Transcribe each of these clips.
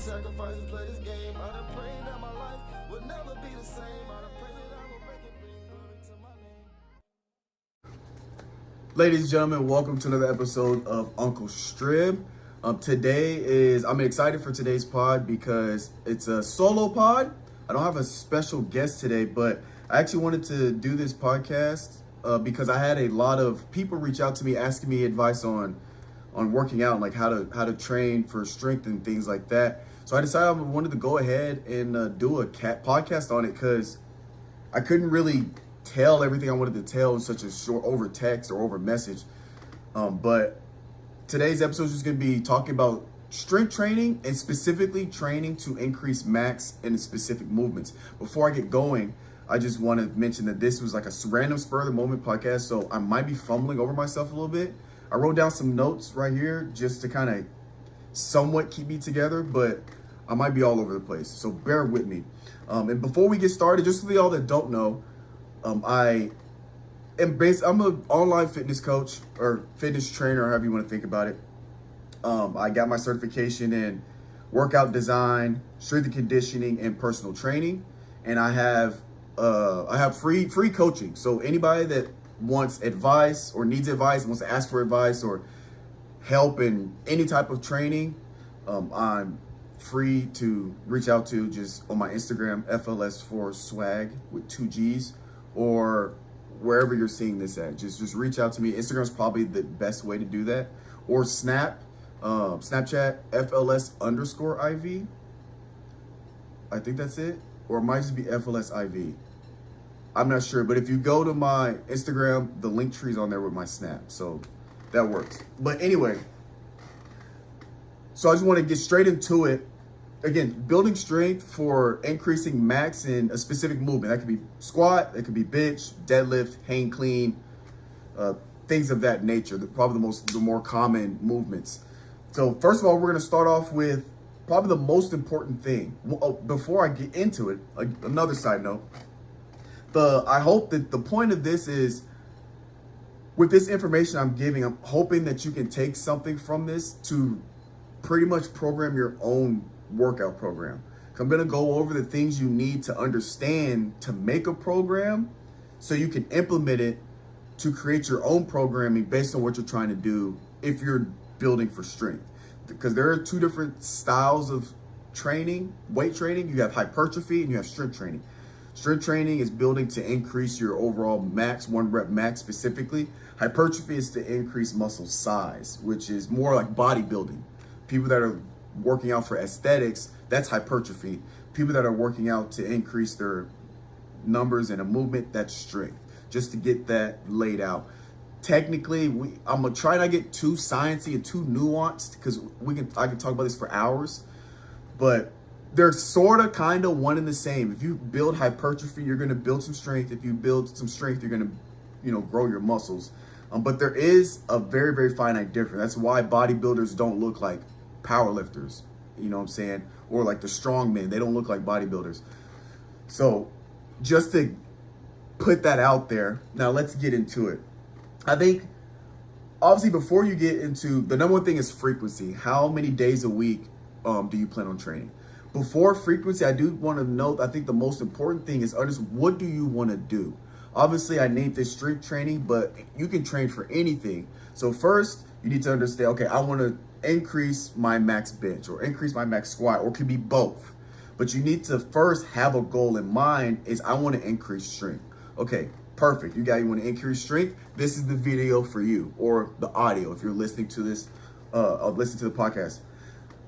sacrifices, play this game. I done prayed that my life would never be the same. I done prayed that I will make it bring glory to my name. Ladies and gentlemen, welcome to another episode of Uncle Strib. I'm excited for today's pod because it's a solo pod. I don't have a special guest today, but I actually wanted to do this podcast because I had a lot of people reach out to me asking me advice on working out, like how to train for strength and things like that. So I decided I wanted to go ahead and do a podcast on it because I couldn't really tell everything I wanted to tell in such a short over text or over message. But today's episode is going to be talking about strength training and specifically training to increase max in specific movements. Before I get going, I just want to mention that this was like a random spur of the moment podcast, so I might be fumbling over myself a little bit. I wrote down some notes right here just to kind of somewhat keep me together, but I might be all over the place, so bear with me. And before we get started, just for y'all that don't know, I'm an online fitness coach or fitness trainer, however you want to think about it. I got my certification in workout design, strength and conditioning, and personal training, and I have free coaching. So anybody that wants advice or needs advice, wants to ask for advice or help in any type of training, I'm free to reach out to just on my Instagram, FLS4swag with 2 G's, or wherever you're seeing this at. Just reach out to me. Instagram is probably the best way to do that. Or Snapchat, FLS_IV. I think that's it. Or it might just be FLSIV. I'm not sure, but if you go to my Instagram, the link tree's on there with my Snap, so that works. But anyway, so I just want to get straight into it. Again, building strength for increasing max in a specific movement. That could be squat, that could be bench, deadlift, hang clean, things of that nature. Probably the more common movements. So first of all, we're going to start off with probably the most important thing. Before I get into it, another side note. I hope that the point of this is, with this information I'm giving, I'm hoping that you can take something from this to pretty much program your own workout program. I'm going to go over the things you need to understand to make a program so you can implement it to create your own programming based on what you're trying to do if you're building for strength. Because there are two different styles of training, weight training. You have hypertrophy and you have strength training. Strength training is building to increase your overall max, 1 rep max specifically. Hypertrophy is to increase muscle size, which is more like bodybuilding. People that are working out for aesthetics, that's hypertrophy. People that are working out to increase their numbers in a movement, that's strength. Just to get that laid out. Technically, I'm gonna try not to get too sciencey and too nuanced because I can talk about this for hours, but they're sort of kind of one and the same. If you build hypertrophy, you're going to build some strength. If you build some strength, you're going to, grow your muscles. But there is a very, very finite difference. That's why bodybuilders don't look like powerlifters, you know what I'm saying? Or like the strong men, they don't look like bodybuilders. So just to put that out there, now let's get into it. I think, obviously, before you get into, the number one thing is frequency. How many days a week do you plan on training? Before frequency, I do want to note, I think the most important thing is understand, what do you want to do? Obviously, I named this strength training, but you can train for anything. So first, you need to understand, okay, I want to increase my max bench or increase my max squat, or it could be both. But you need to first have a goal in mind, is I want to increase strength. Okay, perfect. You want to increase strength? This is the video for you, or the audio if you're listening to this, listen to the podcast.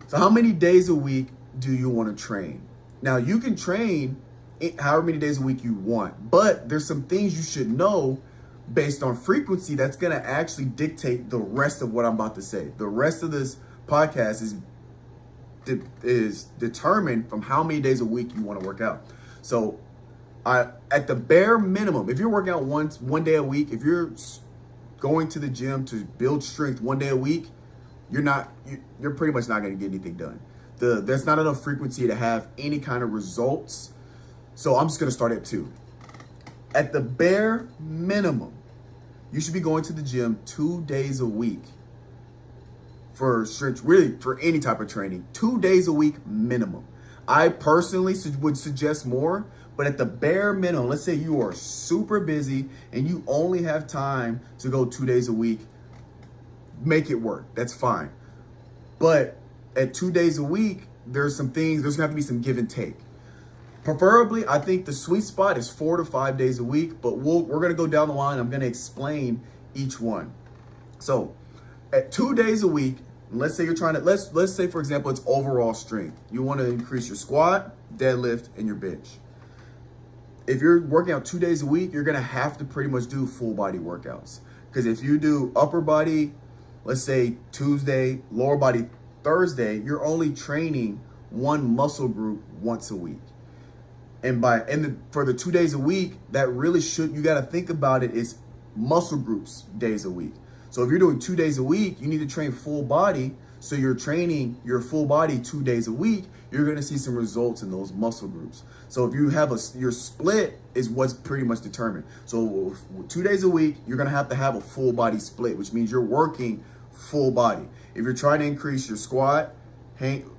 So how many days a week do you want to train? Now, you can train however many days a week you want, but there's some things you should know based on frequency that's going to actually dictate the rest of what I'm about to say. The rest of this podcast is determined from how many days a week you want to work out. So at the bare minimum, if you're working out one day a week, if you're going to the gym to build strength 1 day a week, you're pretty much not going to get anything done. There's not enough frequency to have any kind of results. So I'm just going to start at 2. At the bare minimum, you should be going to the gym 2 days a week for strength, really for any type of training, 2 days a week minimum. I personally would suggest more, but at the bare minimum, let's say you are super busy and you only have time to go 2 days a week, make it work. That's fine. But at 2 days a week, there's some things, there's gonna have to be some give and take. Preferably, I think the sweet spot is 4 to 5 days a week, but we're gonna go down the line. I'm gonna explain each one. So at 2 days a week, let's say you're trying to, let's say for example, it's overall strength. You want to increase your squat, deadlift, and your bench. If you're working out 2 days a week, you're gonna have to pretty much do full body workouts. Because if you do upper body, let's say Tuesday, lower body Thursday, you're only training one muscle group once a week. And for the 2 days a week, that really you got to think about it is muscle groups days a week. So if you're doing 2 days a week, you need to train full body. So you're training your full body 2 days a week, you're going to see some results in those muscle groups. So if you have your split is what's pretty much determined. So 2 days a week, you're going to have a full body split, which means you're working full body. If you're trying to increase your squat,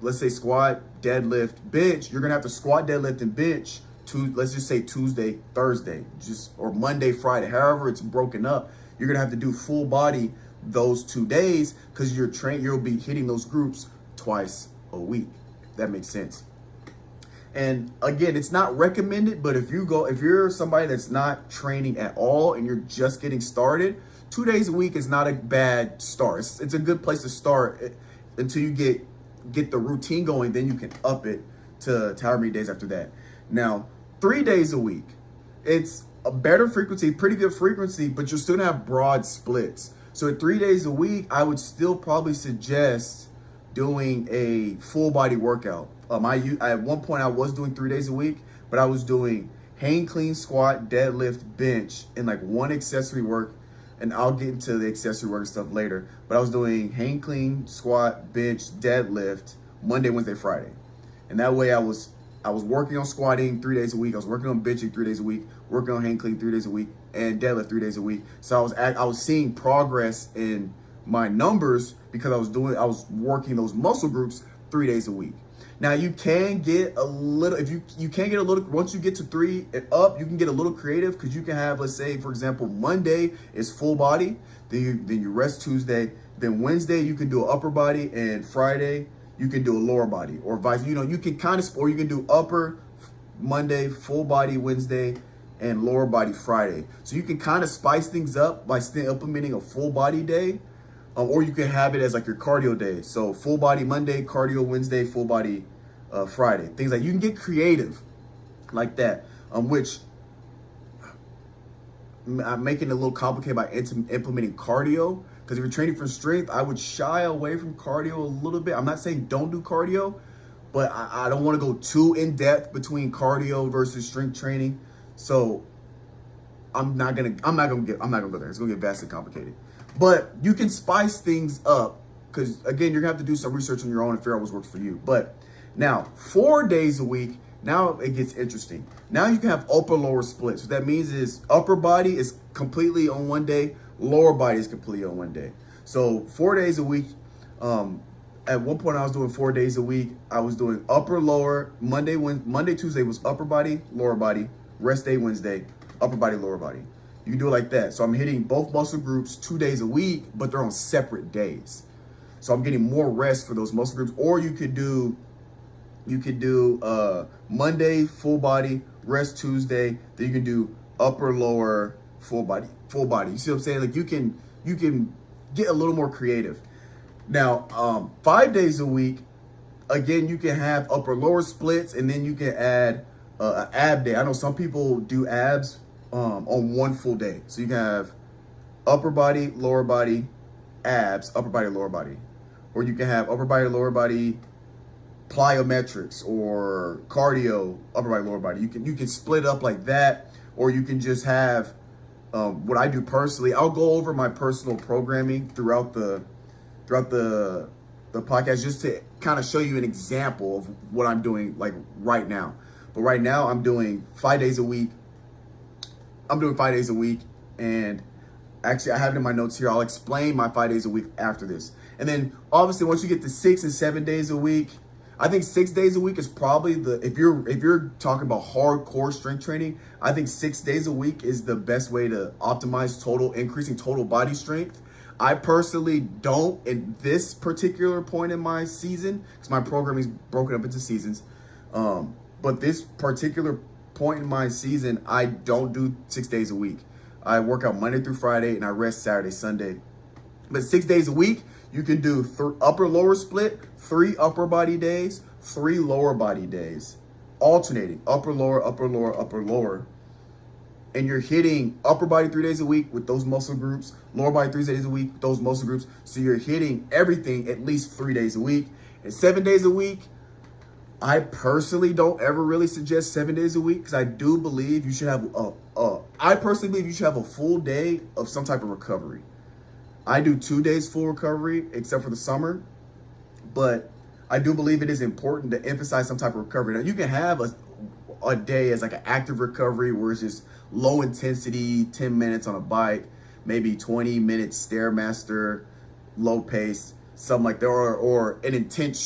let's say squat, deadlift, bench, you're gonna have to squat, deadlift, and bench let's just say Tuesday, Thursday, or Monday, Friday, however it's broken up. You're gonna have to do full body those 2 days because you'll be hitting those groups twice a week. If that makes sense. And again, it's not recommended, but if you're somebody that's not training at all and you're just getting started, 2 days a week is not a bad start. It's a good place to start until you get the routine going. Then you can up it to however many days after that. Now, 3 days a week, it's a better frequency, pretty good frequency, but you're still gonna have broad splits. So at 3 days a week, I would still probably suggest doing a full body workout. At one point I was doing 3 days a week, but I was doing hang clean, squat, deadlift, bench, and like one accessory work. And I'll get into the accessory work stuff later. But I was doing hang clean, squat, bench, deadlift, Monday, Wednesday, Friday. And that way I was working on squatting 3 days a week. I was working on benching 3 days a week, working on hang clean 3 days a week, and deadlift 3 days a week. So I was seeing progress in my numbers because I was working those muscle groups 3 days a week. Now you can get a little, once you get to 3 and up, you can get a little creative because you can have, let's say, for example, Monday is full body, then you rest Tuesday, then Wednesday you can do an upper body, and Friday you can do a lower body, or you can do upper Monday, full body Wednesday, and lower body Friday. So you can kind of spice things up by still implementing a full body day. Or you can have it as like your cardio day. So full body Monday, cardio Wednesday, full body Friday. Things like you can get creative like that, which I'm making it a little complicated by implementing cardio. Because if you're training for strength, I would shy away from cardio a little bit. I'm not saying don't do cardio, but I don't want to go too in depth between cardio versus strength training. So I'm not gonna go there. It's gonna get vastly complicated. But you can spice things up because, again, you're going to have to do some research on your own and figure out what works for you. But now, 4 days a week, now it gets interesting. Now you can have upper-lower splits. What that means is upper body is completely on one day, lower body is completely on one day. So 4 days a week. At one point, I was doing 4 days a week. I was doing upper, lower. Monday, Tuesday was upper body, lower body. Rest day, Wednesday, upper body, lower body. You can do it like that. So I'm hitting both muscle groups 2 days a week, but they're on separate days. So I'm getting more rest for those muscle groups. Or you could do Monday, full body, rest Tuesday. Then you can do upper, lower, full body. You see what I'm saying? Like you can get a little more creative. Now, 5 days a week, again, you can have upper, lower splits, and then you can add an ab day. I know some people do abs on one full day. So you can have upper body, lower body, abs, upper body, lower body. Or you can have upper body, lower body, plyometrics, or cardio, upper body, lower body. You can split up like that, or you can just have what I do personally. I'll go over my personal programming throughout the podcast just to kind of show you an example of what I'm doing like right now. But right now I'm doing 5 days a week. And Actually, I have it in my notes here. I'll explain my 5 days a week after this. And then obviously once you get to 6 and 7 days a week, I think 6 days a week is probably if you're talking about hardcore strength training, I think 6 days a week is the best way to optimize increasing total body strength. I personally don't at this particular point in my season, because my programming is broken up into seasons. But this particular point in my season, I don't do 6 days a week. I work out Monday through Friday and I rest Saturday, Sunday. But 6 days a week, you can do upper lower split, 3 upper body days, 3 lower body days, alternating upper lower, upper lower, upper lower. And you're hitting upper body 3 days a week with those muscle groups, lower body 3 days a week with those muscle groups. So you're hitting everything at least 3 days a week. And 7 days a week, I personally don't ever really suggest 7 days a week, because I do believe you should have I personally believe you should have a full day of some type of recovery. I do 2 days full recovery, except for the summer, but I do believe it is important to emphasize some type of recovery. Now, you can have a day as like an active recovery where it's just low intensity, 10 minutes on a bike, maybe 20 minutes Stairmaster, low pace, something like that, or an intense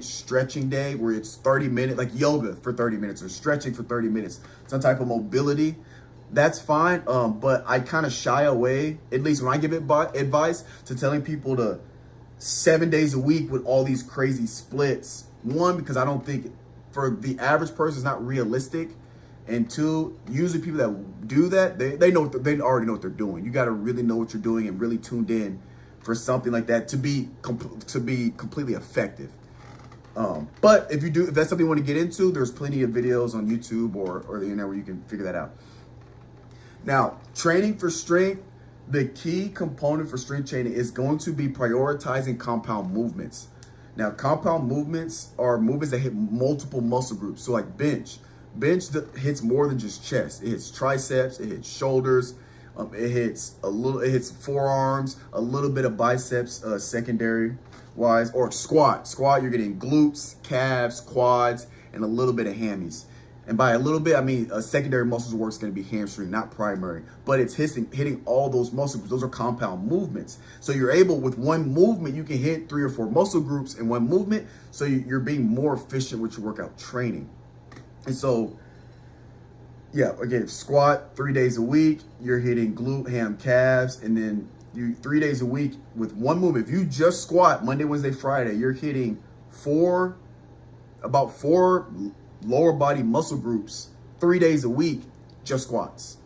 stretching day where it's 30 minutes, like yoga for 30 minutes or stretching for 30 minutes, some type of mobility. That's fine, but I kind of shy away, at least when I give advice, to telling people to 7 days a week with all these crazy splits. One, because I don't think for the average person it's not realistic, and two, usually people that do that, they already know what they're doing. You got to really know what you're doing and really tuned in for something like that to be completely effective. But if that's something you want to get into, there's plenty of videos on YouTube or the internet where you can figure that out. Now, training for strength, the key component for strength training is going to be prioritizing compound movements. Now, compound movements are movements that hit multiple muscle groups. So like bench hits more than just chest. It hits triceps, it hits shoulders, it hits forearms, a little bit of biceps, secondary wise, or squat. You're getting glutes, calves, quads, and a little bit of hammies. And by a little bit, I mean secondary muscles work is going to be hamstring, not primary. But it's hitting all those muscle groups. Those are compound movements. So you're able, with one movement, you can hit 3 or 4 muscle groups in one movement. So you're being more efficient with your workout training. And so, yeah, again, squat 3 days a week. You're hitting glute, ham, calves. And then 3 days a week with one movement. If you just squat Monday, Wednesday, Friday, you're hitting about four lower body muscle groups 3 days a week, just squats.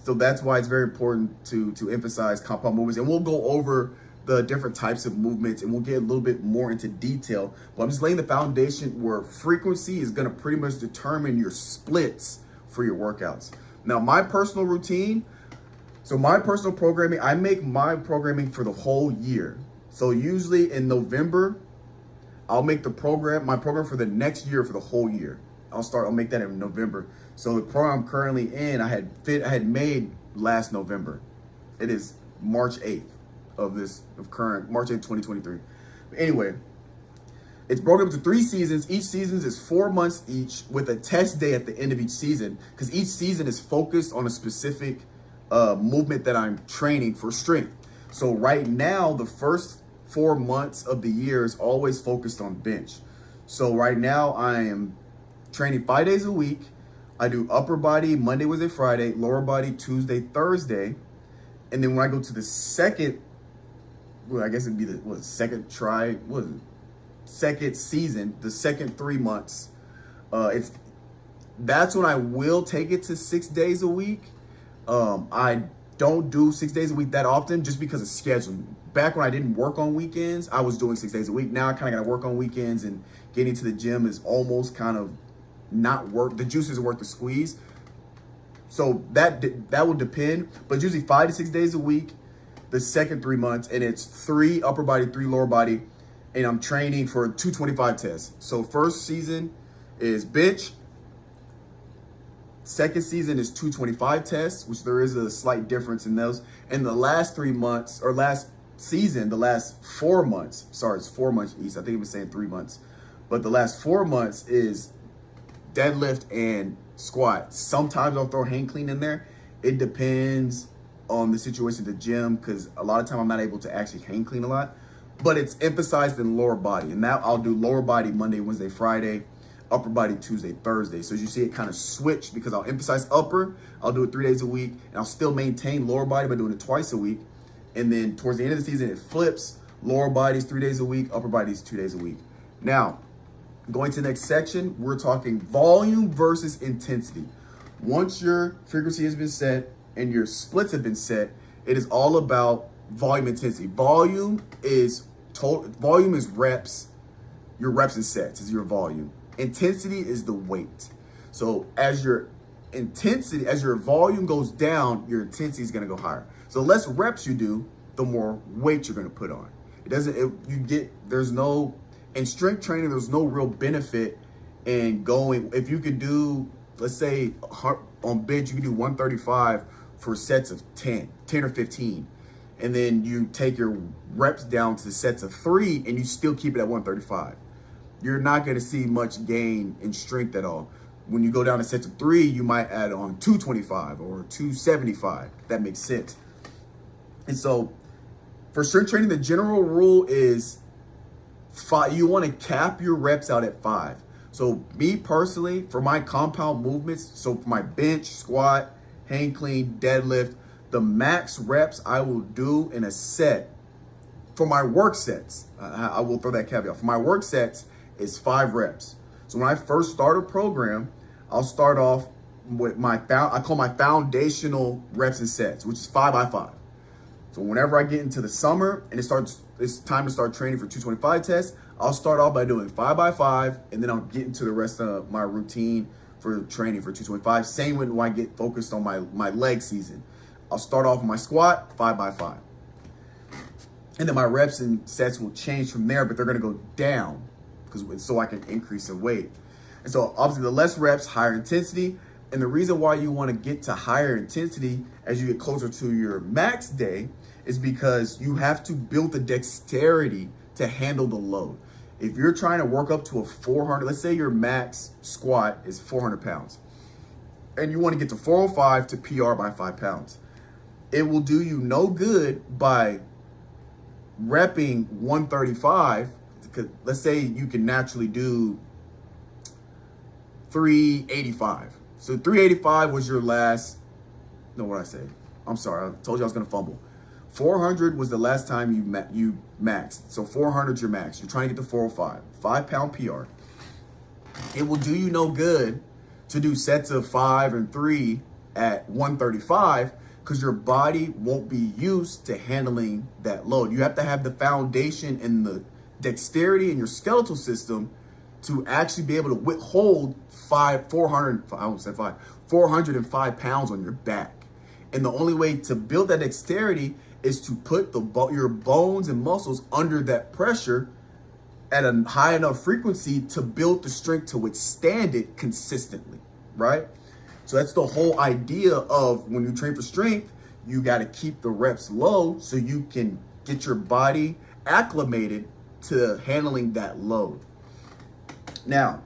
So that's why it's very important to emphasize compound movements. And we'll go over the different types of movements and we'll get a little bit more into detail. But I'm just laying the foundation where frequency is going to pretty much determine your splits for your workouts. Now, my personal routine, so my personal programming, I make my programming for the whole year. So usually in November, I'll make my program for the next year, for the whole year. I'll make that in November. So the program I'm currently in, I had made last November. It is March 8th March 8th, 2023. But anyway, it's broken up into 3 seasons. Each season is 4 months each, with a test day at the end of each season, because each season is focused on a specific movement that I'm training for strength. So right now, the first 4 months of the year is always focused on bench. So right now I am training 5 days a week. I do upper body Monday, Wednesday, Friday, lower body Tuesday, Thursday. And then when I go to the second, well, I guess it'd be the second season, the second 3 months, that's when I will take it to 6 days a week. I don't do 6 days a week that often, just because of scheduling. Back when I didn't work on weekends, I was doing 6 days a week. Now I kind of got to work on weekends, and getting to the gym is almost kind of not worth, the juice isn't worth the squeeze. So that will depend, but usually 5 to 6 days a week, the second 3 months, and it's 3 upper body, 3 lower body, and I'm training for 225 tests. So first season is bench. Second season is 225 tests, which there is a slight difference in those. And the last 3 months, or last season, the last 4 months, sorry, it's 4 months each. I think it was saying 3 months. But the last 4 months is deadlift and squat. Sometimes I'll throw hang clean in there. It depends on the situation at the gym because a lot of time I'm not able to actually hang clean a lot, but it's emphasized in lower body. And now I'll do lower body Monday, Wednesday, Friday, upper body Tuesday, Thursday. So as you see it kind of switch because I'll emphasize upper, I'll do it 3 days a week, and I'll still maintain lower body by doing it twice a week. And then towards the end of the season, it flips. Lower bodies 3 days a week, upper bodies 2 days a week. Now, going to the next section, we're talking volume versus intensity. Once your frequency has been set and your splits have been set, it is all about volume intensity. Volume is reps. Your reps and sets is your volume. Intensity is the weight. So as your volume goes down, your intensity is going to go higher. So the less reps you do, the more weight you're going to put on. In strength training, there's no real benefit in going, if you could do, let's say on bench, you can do 135 for sets of 10 or 15. And then you take your reps down to sets of 3 and you still keep it at 135. You're not going to see much gain in strength at all. When you go down to sets of 3, you might add on 225 or 275. That makes sense. And so for strength training, the general rule is 5. You want to cap your reps out at 5. So me personally, for my compound movements, so for my bench, squat, hang clean, deadlift, the max reps I will do in a set for my work sets, I will throw that caveat. For my work sets is 5 reps. So when I first start a program, I'll start off with I call my foundational reps and sets, which is 5 by 5. So whenever I get into the summer and it's time to start training for 225 tests, I'll start off by doing 5 by 5, and then I'll get into the rest of my routine for training for 225. Same when I get focused on my leg season. I'll start off with my squat, 5 by 5. And then my reps and sets will change from there, but they're gonna go down so I can increase in weight. And so obviously the less reps, higher intensity. And the reason why you want to get to higher intensity as you get closer to your max day is because you have to build the dexterity to handle the load. If you're trying to work up to a 400, let's say your max squat is 400 pounds, and you want to get to 405 to PR by 5 pounds. It will do you no good by repping 135, because let's say you can naturally do 385. So 385 was your last, no, what did I say? I'm sorry, I told you I was gonna fumble. 400 was the last time you maxed. So 400 is your max. You're trying to get to 405, 5-pound PR. It will do you no good to do sets of 5 and 3 at 135 because your body won't be used to handling that load. You have to have the foundation and the dexterity in your skeletal system to actually be able to withhold 405 pounds on your back. And the only way to build that dexterity is to put your bones and muscles under that pressure at a high enough frequency to build the strength to withstand it consistently, right? So that's the whole idea of when you train for strength, you got to keep the reps low so you can get your body acclimated to handling that load. Now,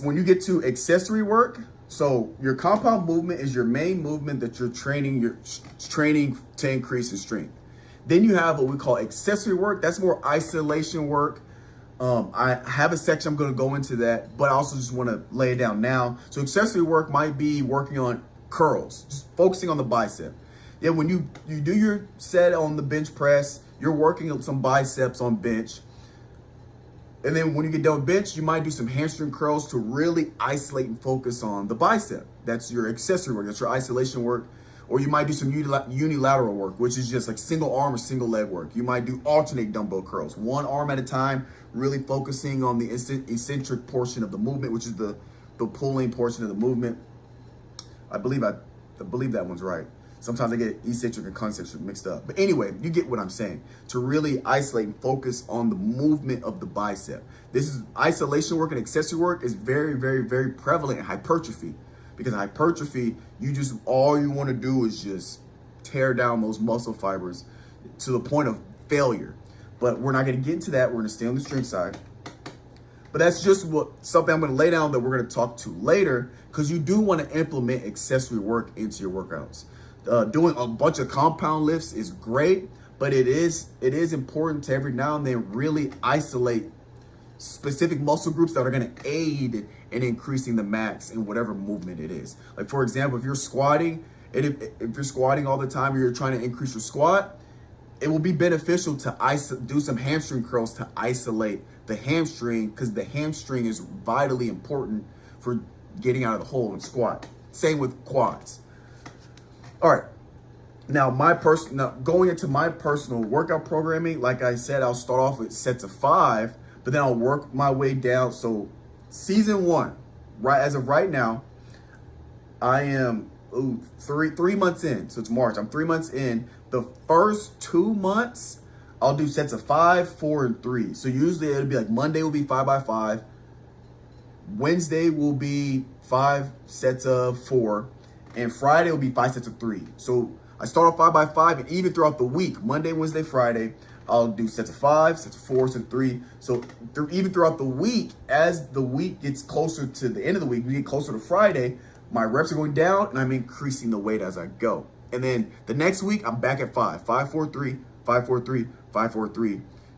when you get to accessory work, so your compound movement is your main movement that you're training to increase in strength. Then you have what we call accessory work. That's more isolation work. I have a section, I'm going to go into that, but I also just want to lay it down now. So accessory work might be working on curls, just focusing on the bicep. Yeah, when you do your set on the bench press, you're working on some biceps on bench. And then when you get done with bench, you might do some hamstring curls to really isolate and focus on the bicep. That's your accessory work. That's your isolation work. Or you might do some unilateral work, which is just like single arm or single leg work. You might do alternate dumbbell curls, one arm at a time, really focusing on the eccentric portion of the movement, which is the pulling portion of the movement. I believe that one's right. Sometimes I get eccentric and concentric mixed up. But anyway, you get what I'm saying. To really isolate and focus on the movement of the bicep. This is isolation work and accessory work is very, very, very prevalent in hypertrophy. Because in hypertrophy, all you want to do is just tear down those muscle fibers to the point of failure. But we're not going to get into that. We're going to stay on the strength side. But that's just something I'm going to lay down that we're going to talk to later, because you do want to implement accessory work into your workouts. Doing a bunch of compound lifts is great, but it is important to every now and then really isolate specific muscle groups that are going to aid in increasing the max in whatever movement it is. Like for example, if you're squatting, and if you're squatting all the time, or you're trying to increase your squat, it will be beneficial to do some hamstring curls to isolate the hamstring, because the hamstring is vitally important for getting out of the hole and squat. Same with quads. All right. Now, going into my personal workout programming, like I said, I'll start off with sets of 5, but then I'll work my way down. So season 1, right as of right now, I am 3 months in. So it's March. I'm 3 months in. The first 2 months, I'll do sets of 5, 4, and 3. So usually it'll be like Monday will be 5 by 5. Wednesday will be 5 sets of 4. And Friday will be 5 sets of 3. So I start off 5 by 5, and even throughout the week, Monday, Wednesday, Friday, I'll do sets of 5, sets of 4, sets of 3. So even throughout the week, as the week gets closer to the end of the week, we get closer to Friday, my reps are going down and I'm increasing the weight as I go. And then the next week, I'm back at 5, 5, 4, 3, 5, 4, 3, 5, 4, 3.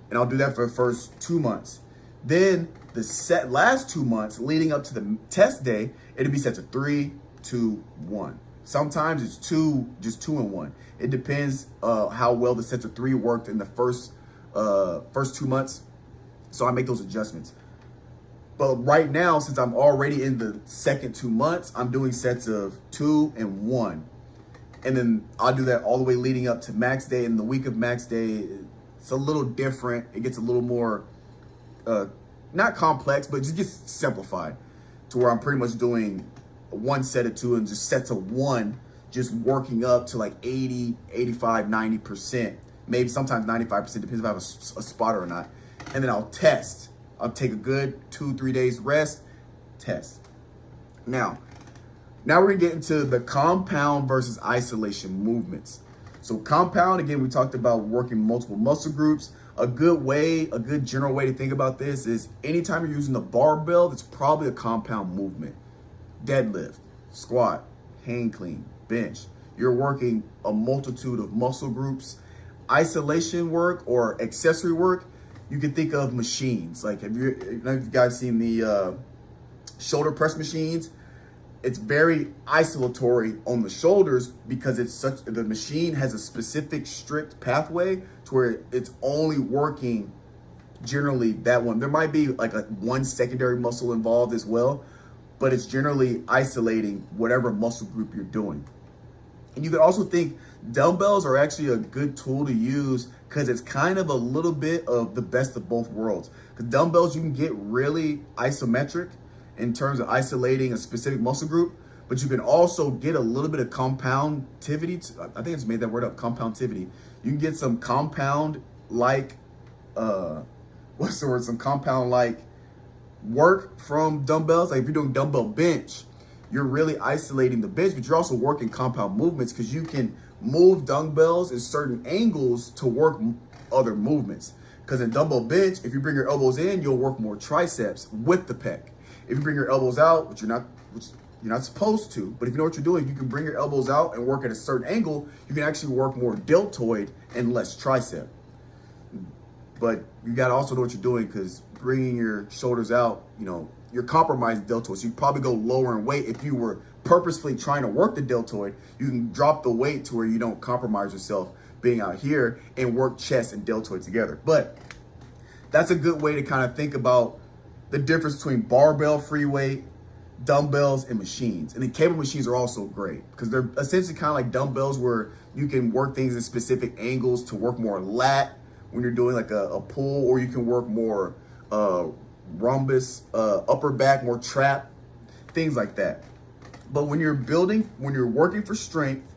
And I'll do that for the first 2 months. Then the last 2 months leading up to the test day, it'll be sets of 3, 2, 1. Sometimes it's just 2 and 1. It depends how well the sets of 3 worked in the first 2 months. So I make those adjustments. But right now, since I'm already in the second 2 months, I'm doing sets of 2 and 1. And then I'll do that all the way leading up to max day. And the week of max day, it's a little different. It gets a little more, not complex, but it just gets simplified to where I'm pretty much doing 1 set of 2 and just sets of 1, just working up to like 80, 85, 90%, maybe sometimes 95%, depends if I have a spotter or not. And then I'll test. I'll take a good 2-3 days rest, test. Now we're gonna get into the compound versus isolation movements. So compound, again, we talked about working multiple muscle groups. A good general way to think about this is anytime you're using the barbell, it's probably a compound movement. Deadlift, squat, hang clean, bench. You're working a multitude of muscle groups. Isolation work or accessory work, you can think of machines. Like, have you guys seen the shoulder press machines? It's very isolatory on the shoulders because the machine has a specific strict pathway to where it's only working generally that one. There might be like one secondary muscle involved as well, but it's generally isolating whatever muscle group you're doing. And you could also think dumbbells are actually a good tool to use because it's kind of a little bit of the best of both worlds. Because dumbbells, you can get really isometric in terms of isolating a specific muscle group, but you can also get a little bit of compoundivity. I think I just made that word up, compoundivity. You can get some compound-like, some compound-like work from dumbbells. Like if you're doing dumbbell bench, you're really isolating the bench, but you're also working compound movements because you can move dumbbells in certain angles to work other movements. Because in dumbbell bench, if you bring your elbows in, you'll work more triceps with the pec. If you bring your elbows out, which you're not supposed to, but if you know what you're doing, you can bring your elbows out and work at a certain angle. You can actually work more deltoid and less tricep. But you got to also know what you're doing because bringing your shoulders out, you're compromising deltoid. So you probably go lower in weight. If you were purposefully trying to work the deltoid, you can drop the weight to where you don't compromise yourself being out here and work chest and deltoid together. But that's a good way to kind of think about the difference between barbell free weight, dumbbells, and machines. And the cable machines are also great because they're essentially kind of like dumbbells where you can work things in specific angles to work more lat when you're doing like a pull, or you can work more rhombus, upper back, more trap, things like that. But when you're working for strength,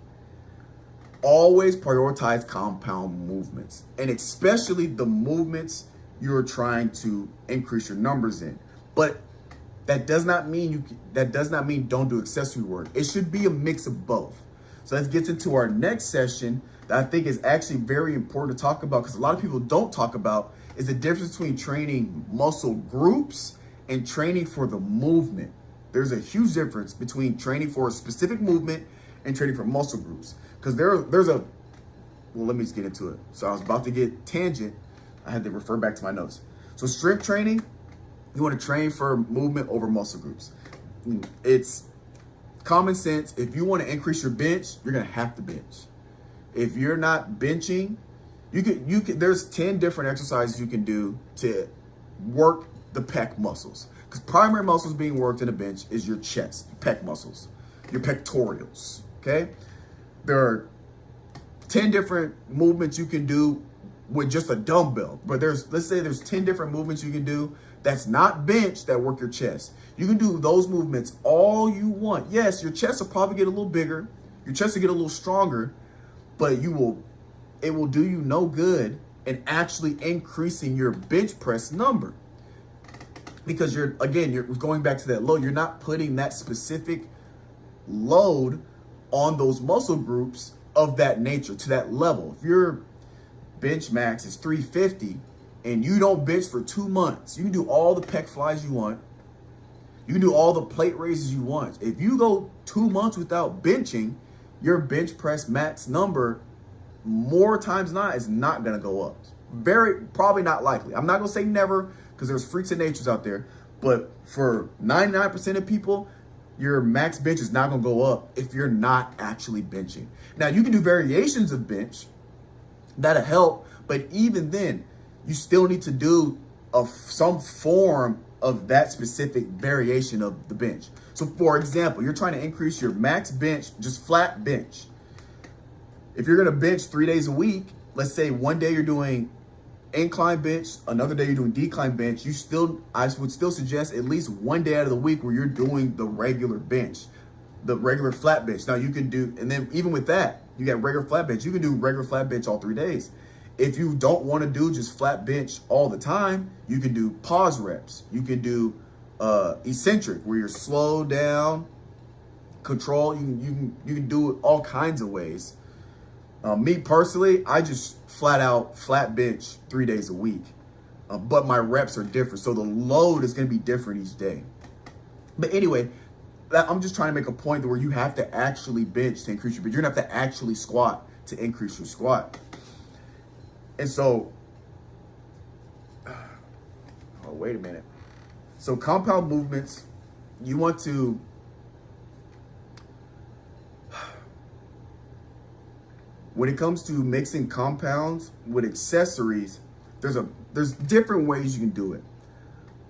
always prioritize compound movements, and especially the movements you're trying to increase your numbers in. But that does not mean don't do accessory work. It should be a mix of both. So let's get into our next session that I think is actually very important to talk about because a lot of people don't talk about is the difference between training muscle groups and training for the movement. There's a huge difference between training for a specific movement and training for muscle groups. Because there's a, well, let me just get into it. So I was about to get tangent. I had to refer back to my notes. So strength training, you want to train for movement over muscle groups. It's common sense. If you want to increase your bench, you're going to have to bench. If you're not benching, you can, there's 10 different exercises you can do to work the pec muscles. Because primary muscles being worked in a bench is your chest, pec muscles, your pectorials, okay? There are 10 different movements you can do with just a dumbbell. But let's say there's 10 different movements you can do that's not bench that work your chest. You can do those movements all you want. Yes, your chest will probably get a little bigger. Your chest will get a little stronger, but it will do you no good in actually increasing your bench press number. Because you're going back to that load. You're not putting that specific load on those muscle groups of that nature to that level. If your bench max is 350 and you don't bench for 2 months, you can do all the pec flies you want. You can do all the plate raises you want. If you go 2 months without benching, your bench press max number more times than not is not going to go up. Probably not likely. I'm not going to say never, because there's freaks of natures out there. But for 99% of people, your max bench is not going to go up if you're not actually benching. Now, you can do variations of bench. That'll help. But even then, you still need to do some form of that specific variation of the bench. So, for example, you're trying to increase your max bench, just flat bench. If you're going to bench 3 days a week, let's say one day you're doing incline bench, another day you're doing decline bench, I would still suggest at least one day out of the week where you're doing the regular bench, the regular flat bench. Now you can do, and then even with that, you got regular flat bench. You can do regular flat bench all 3 days. If you don't want to do just flat bench all the time, you can do pause reps. You can do eccentric, where you're slow down, control. You can do it all kinds of ways. Me personally, I just flat bench 3 days a week, but my reps are different. So the load is going to be different each day. But anyway, I'm just trying to make a point where you have to actually bench to increase your bench. You're going to have to actually squat to increase your squat. And so, oh, wait a minute. So compound movements, you want to, when it comes to mixing compounds with accessories, there's different ways you can do it.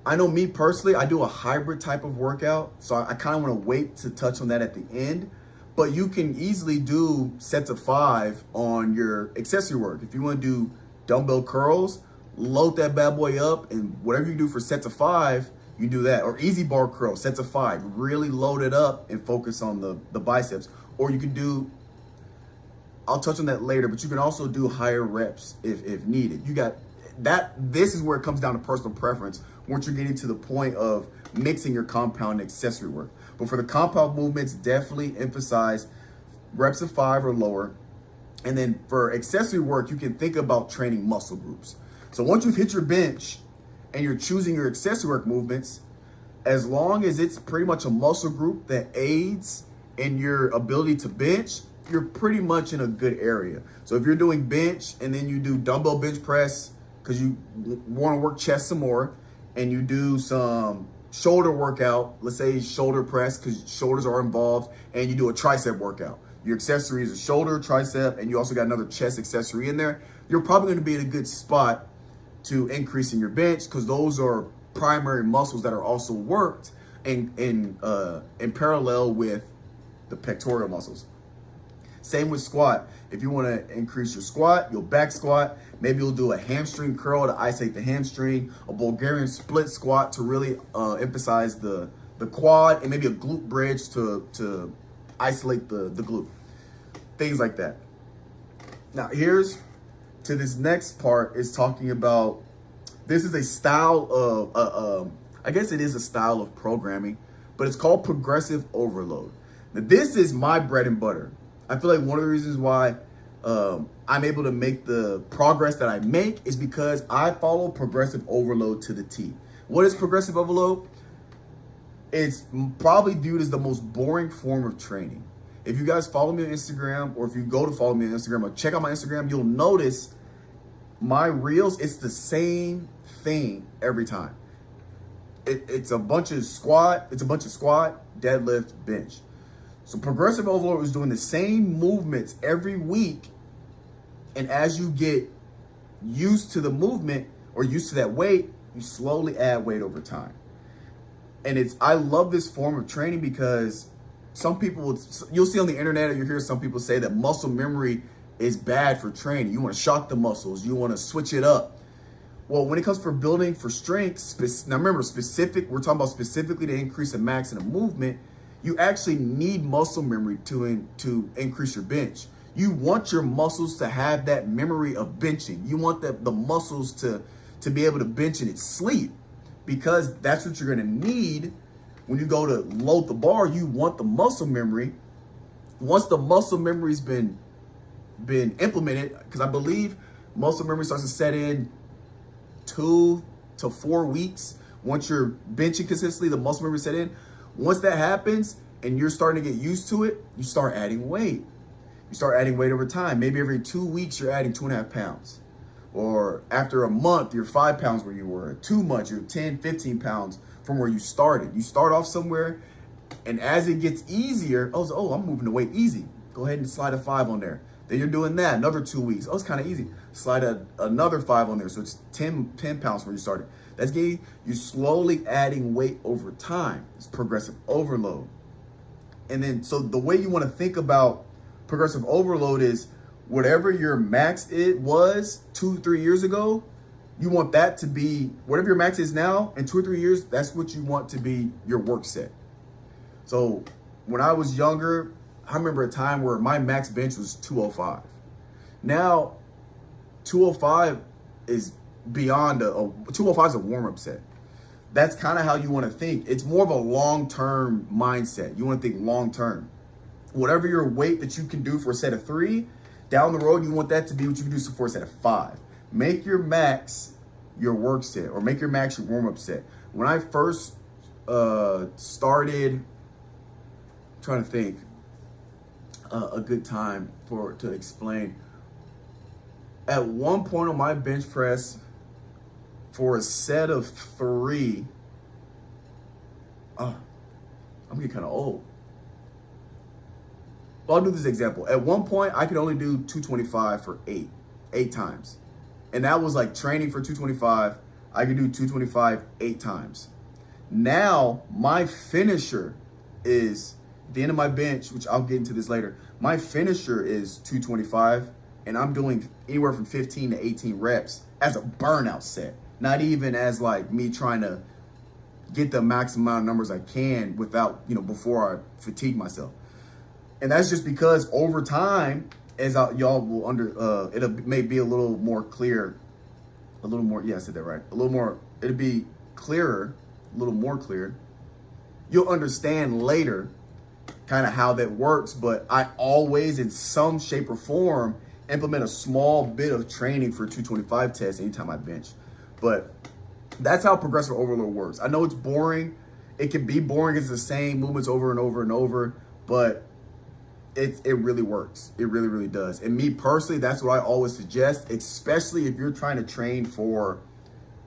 I know me personally, I do a hybrid type of workout, so I kind of want to wait to touch on that at the end. But you can easily do sets of 5 on your accessory work. If you want to do dumbbell curls, load that bad boy up, and whatever you do for sets of 5, you do that. Or easy bar curl, sets of 5, really load it up and focus on the biceps. Or you can do, I'll touch on that later, but you can also do higher reps if needed. You got that. This is where it comes down to personal preference once you're getting to the point of mixing your compound and accessory work. But for the compound movements, definitely emphasize reps of 5 or lower. And then for accessory work, you can think about training muscle groups. So once you've hit your bench and you're choosing your accessory work movements, as long as it's pretty much a muscle group that aids in your ability to bench, you're pretty much in a good area. So if you're doing bench and then you do dumbbell bench press because you want to work chest some more, and you do some shoulder workout, let's say shoulder press because shoulders are involved, and you do a tricep workout. Your accessory is a shoulder, tricep, and you also got another chest accessory in there. You're probably going to be in a good spot to increasing your bench because those are primary muscles that are also worked in parallel with the pectoral muscles. Same with squat. If you want to increase your squat, you'll back squat. Maybe you'll do a hamstring curl to isolate the hamstring, a Bulgarian split squat to really emphasize the quad, and maybe a glute bridge to isolate the glute. Things like that. Now here's to this next part is talking about, this is a style of, I guess it is a style of programming, but it's called progressive overload. Now this is my bread and butter. I feel like one of the reasons why I'm able to make the progress that I make is because I follow progressive overload to the T. What is progressive overload? It's probably viewed as the most boring form of training. If you guys follow me on Instagram, or if you go to follow me on Instagram or check out my Instagram, you'll notice my reels, it's the same thing every time. It's a bunch of squat, deadlift, bench. So progressive overload is doing the same movements every week. And as you get used to the movement or used to that weight, you slowly add weight over time. And I love this form of training because some people, you'll see on the internet, or you hear some people say that muscle memory is bad for training. You want to shock the muscles. You want to switch it up. Well, when it comes for building for strength, now remember, we're talking about specifically to increase the max in a movement, you actually need muscle memory to increase your bench. You want your muscles to have that memory of benching. You want the muscles to be able to bench in its sleep, because that's what you're going to need when you go to load the bar. You want the muscle memory. Once the muscle memory's been implemented, because I believe muscle memory starts to set in 2 to 4 weeks. Once you're benching consistently, the muscle memory set in. Once that happens and you're starting to get used to it, you start adding weight. You start adding weight over time. Maybe every 2 weeks you're adding 2.5 pounds. Or after a month, you're 5 pounds where you were. 2 months, you're 10, 15 pounds from where you started. You start off somewhere, and as it gets easier, I'm moving the weight easy. Go ahead and slide a 5 on there. Then you're doing that another 2 weeks. Oh, it's kind of easy. Slide another 5 on there. So it's 10 pounds where you started. That's getting you slowly adding weight over time. It's progressive overload. And then, so the way you want to think about progressive overload is whatever your max was 2-3 years ago, you want that to be, whatever your max is now, in 2 or 3 years, that's what you want to be your work set. So when I was younger, I remember a time where my max bench was 205. Now, 205 is beyond 205 is a warm-up set. That's kind of how you want to think. It's more of a long-term mindset. You want to think long-term. Whatever your weight that you can do for a set of 3, down the road, you want that to be what you can do for a set of 5. Make your max your work set, or make your max your warm-up set. When I first started, I'm trying to think a good time to explain. At one point on my bench press, for a set of 3, I'm getting kind of old. Well, I'll do this example. At one point, I could only do 225 for 8 times. And that was like training for 225. I could do 225 8 times. Now, my finisher is, at the end of my bench, which I'll get into this later, my finisher is 225, and I'm doing anywhere from 15 to 18 reps as a burnout set. Not even as like me trying to get the maximum amount of numbers I can without, before I fatigue myself. And that's just because over time, as y'all will it may be a little more clear, I said that right. It'll be clearer, a little more clear. You'll understand later kind of how that works, but I always, in some shape or form, implement a small bit of training for 225 tests anytime I bench. But that's how progressive overload works. I know it's boring. It can be boring. It's the same movements over and over and over, but it really works. It really, really does. And me personally, that's what I always suggest, especially if you're trying to train for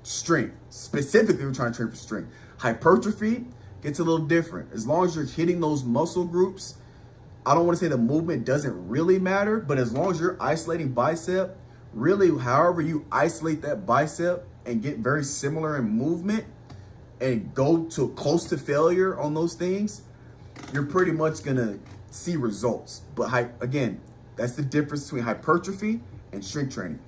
strength. Specifically, you're trying to train for strength. Hypertrophy gets a little different. As long as you're hitting those muscle groups, I don't want to say the movement doesn't really matter, but as long as you're isolating bicep, really, however you isolate that bicep and get very similar in movement and go to close to failure on those things, you're pretty much going to see results. But again, that's the difference between hypertrophy and strength training.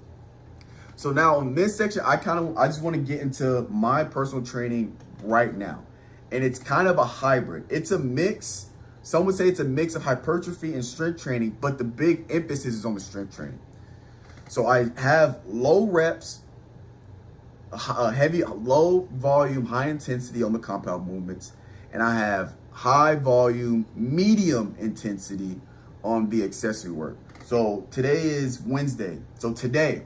So now in this section, I just want to get into my personal training right now. And it's kind of a hybrid. It's a mix. Some would say it's a mix of hypertrophy and strength training, but the big emphasis is on the strength training. So I have low reps, low volume, high intensity on the compound movements. And I have high volume, medium intensity on the accessory work. So today is Wednesday. So today,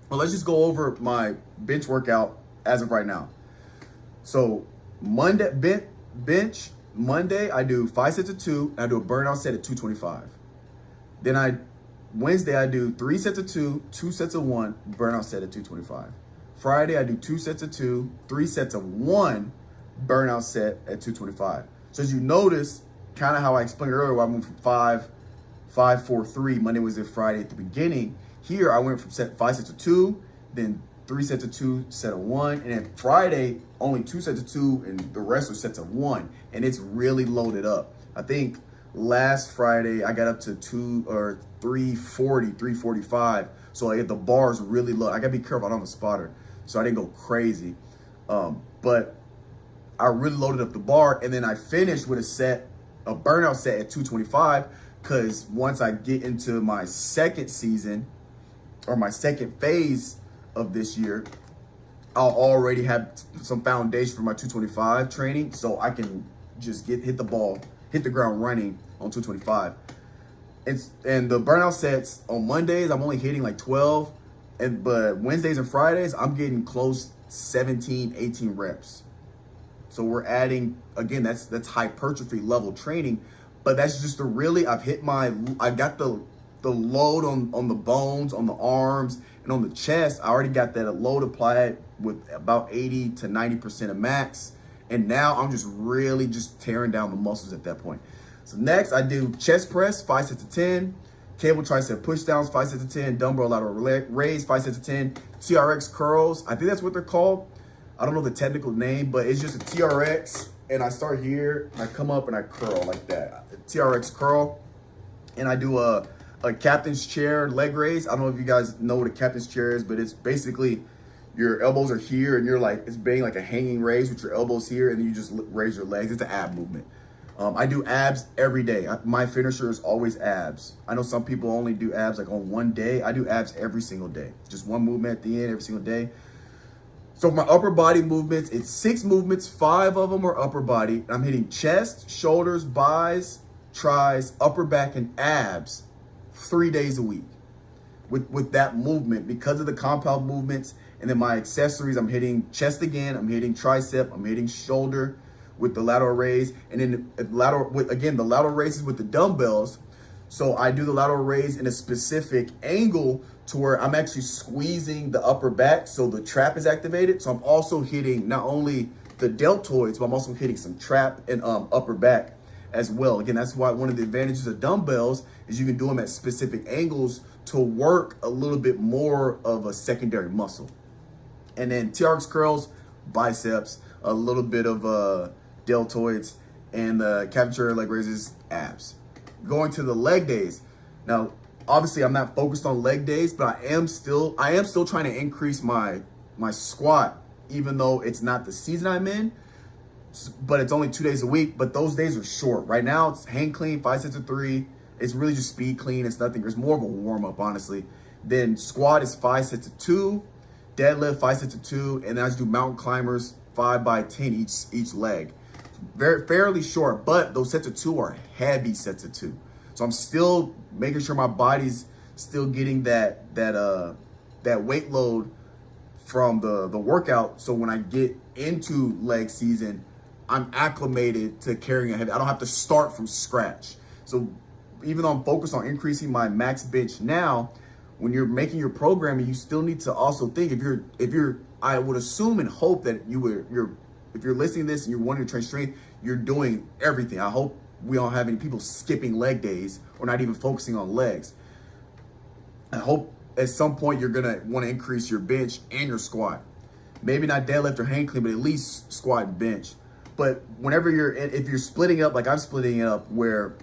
let's just go over my bench workout as of right now. So Monday, bench Monday, I do 5 sets of 2, and I do a burnout set at 225. Then Wednesday, I do 3 sets of 2, 2 sets of 1, burnout set at 225. Friday, I do 2 sets of 2, 3 sets of 1, burnout set at 225. So as you notice, kind of how I explained earlier, where I moved from 5, 5, 4, 3, Monday, Wednesday, Friday at the beginning. Here, I went from 5 sets of 2, then 3 sets of 2, set of 1, and then Friday, only 2 sets of 2, and the rest are sets of 1, and it's really loaded up. I think last Friday, I got up to 340, 345, so like the bar is really low. I gotta be careful, I don't have a spotter, so I didn't go crazy, but I really loaded up the bar, and then I finished with a burnout set at 225, because once I get into my second season, or my second phase of this year, I'll already have some foundation for my 225 training, so I can just hit the ground running on 225. And the burnout sets on Mondays, I'm only hitting like 12, but Wednesdays and Fridays, I'm getting close 17, 18 reps. So we're adding, again, that's hypertrophy level training, but that's just I got the load on the bones, on the arms, and on the chest. I already got that load applied with about 80 to 90% of max. And now I'm just really just tearing down the muscles at that point. So next I do chest press, 5 sets of 10, cable tricep push downs, 5 sets of 10, dumbbell lateral raise, 5 sets of 10, TRX curls. I think that's what they're called. I don't know the technical name, but it's just a TRX. And I start here, and I come up and I curl like that. A TRX curl. And I do a captain's chair leg raise. I don't know if you guys know what a captain's chair is, but it's basically your elbows are here and it's being like a hanging raise with your elbows here, and then you just raise your legs. It's an ab movement. I do abs every day. My finisher is always abs. I know some people only do abs like on one day. I do abs every single day. Just one movement at the end every single day. So for my upper body movements, it's 6 movements, 5 of them are upper body. I'm hitting chest, shoulders, buys, tries, upper back, and abs 3 days a week with that movement because of the compound movements. And then my accessories, I'm hitting chest again, I'm hitting tricep, I'm hitting shoulder with the lateral raise, and then the lateral raises with the dumbbells. So I do the lateral raise in a specific angle to where I'm actually squeezing the upper back so the trap is activated. So I'm also hitting not only the deltoids, but I'm also hitting some trap and upper back as well. Again, that's why one of the advantages of dumbbells is you can do them at specific angles to work a little bit more of a secondary muscle. And then TRX curls, biceps, a little bit of deltoids, and the captain chair leg raises, abs. Going to the leg days. Now, obviously I'm not focused on leg days, but I am still trying to increase my squat, even though it's not the season I'm in, but it's only 2 days a week, but those days are short. Right now it's hang clean, 5 sets of 3. It's really just speed clean. It's nothing. It's more of a warm up, honestly. Then squat is 5 sets of 2, deadlift 5 sets of 2, and then I just do mountain climbers 5 by 10 each leg. Fairly short, but those sets of 2 are heavy sets of 2. So I'm still making sure my body's still getting that weight load from the workout. So when I get into leg season, I'm acclimated to carrying a heavy. I don't have to start from scratch. So even though I'm focused on increasing my max bench now, when you're making your programming, you still need to also think if you're I would assume and hope that if you're listening to this and you're wanting to train strength, you're doing everything. I hope we don't have any people skipping leg days or not even focusing on legs. I hope at some point you're gonna want to increase your bench and your squat. Maybe not deadlift or hang clean, but at least squat and bench. But if you're splitting up, like I'm splitting it up, where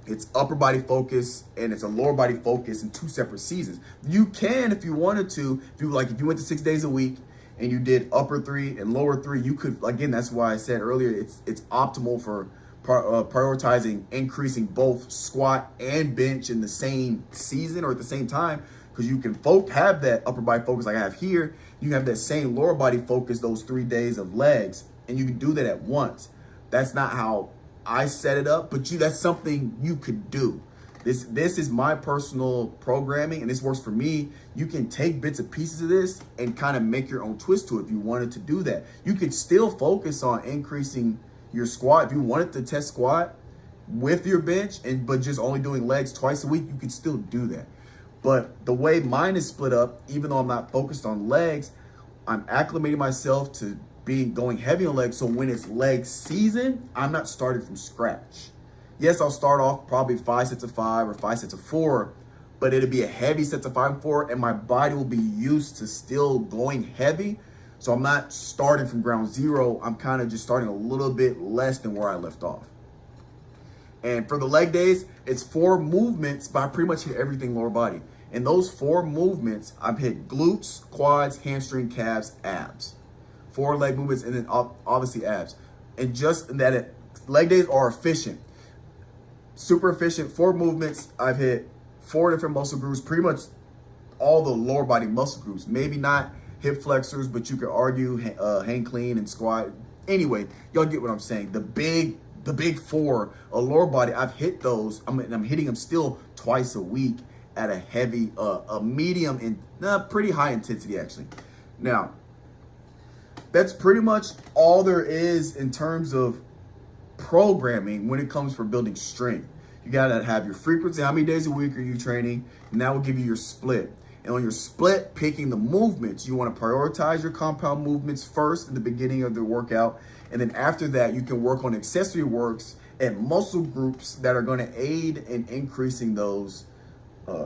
it's upper body focus and it's a lower body focus in 2 separate seasons. You can, if you wanted to, if you went to 6 days a week and you did upper 3 and lower 3, you could, again, that's why I said earlier, it's optimal for prioritizing increasing both squat and bench in the same season or at the same time, because you can have that upper body focus like I have here. You can have that same lower body focus those 3 days of legs, and you can do that at once. That's not how I set it up, but that's something you could do. This is my personal programming, and this works for me. You can take bits and pieces of this and kind of make your own twist to it if you wanted to do that. You could still focus on increasing your squat, if you wanted to test squat with your bench but just only doing legs twice a week, you can still do that. But the way mine is split up, even though I'm not focused on legs, I'm acclimating myself to going heavy on legs. So when it's leg season, I'm not starting from scratch. Yes, I'll start off probably 5 sets of 5 or 5 sets of 4, but it'll be a heavy sets of 5 and 4, and my body will be used to still going heavy. So I'm not starting from ground zero. I'm kind of just starting a little bit less than where I left off. And for the leg days, it's 4 movements, but I pretty much hit everything lower body. And those 4 movements, I've hit glutes, quads, hamstring, calves, abs. 4 leg movements, and then obviously abs. And just that leg days are efficient. Super efficient. 4 movements. I've hit 4 different muscle groups, pretty much all the lower body muscle groups. Maybe not hip flexors, but you could argue hang clean and squat. Anyway, y'all get what I'm saying. The big 4, a lower body, I've hit those. I'm hitting them still twice a week at a heavy, a medium, and pretty high intensity actually. Now, that's pretty much all there is in terms of programming when it comes for building strength. You gotta have your frequency, how many days a week are you training, and that will give you your split. And on your split, picking the movements, you wanna prioritize your compound movements first in the beginning of the workout. And then after that, you can work on accessory works and muscle groups that are gonna aid in increasing those,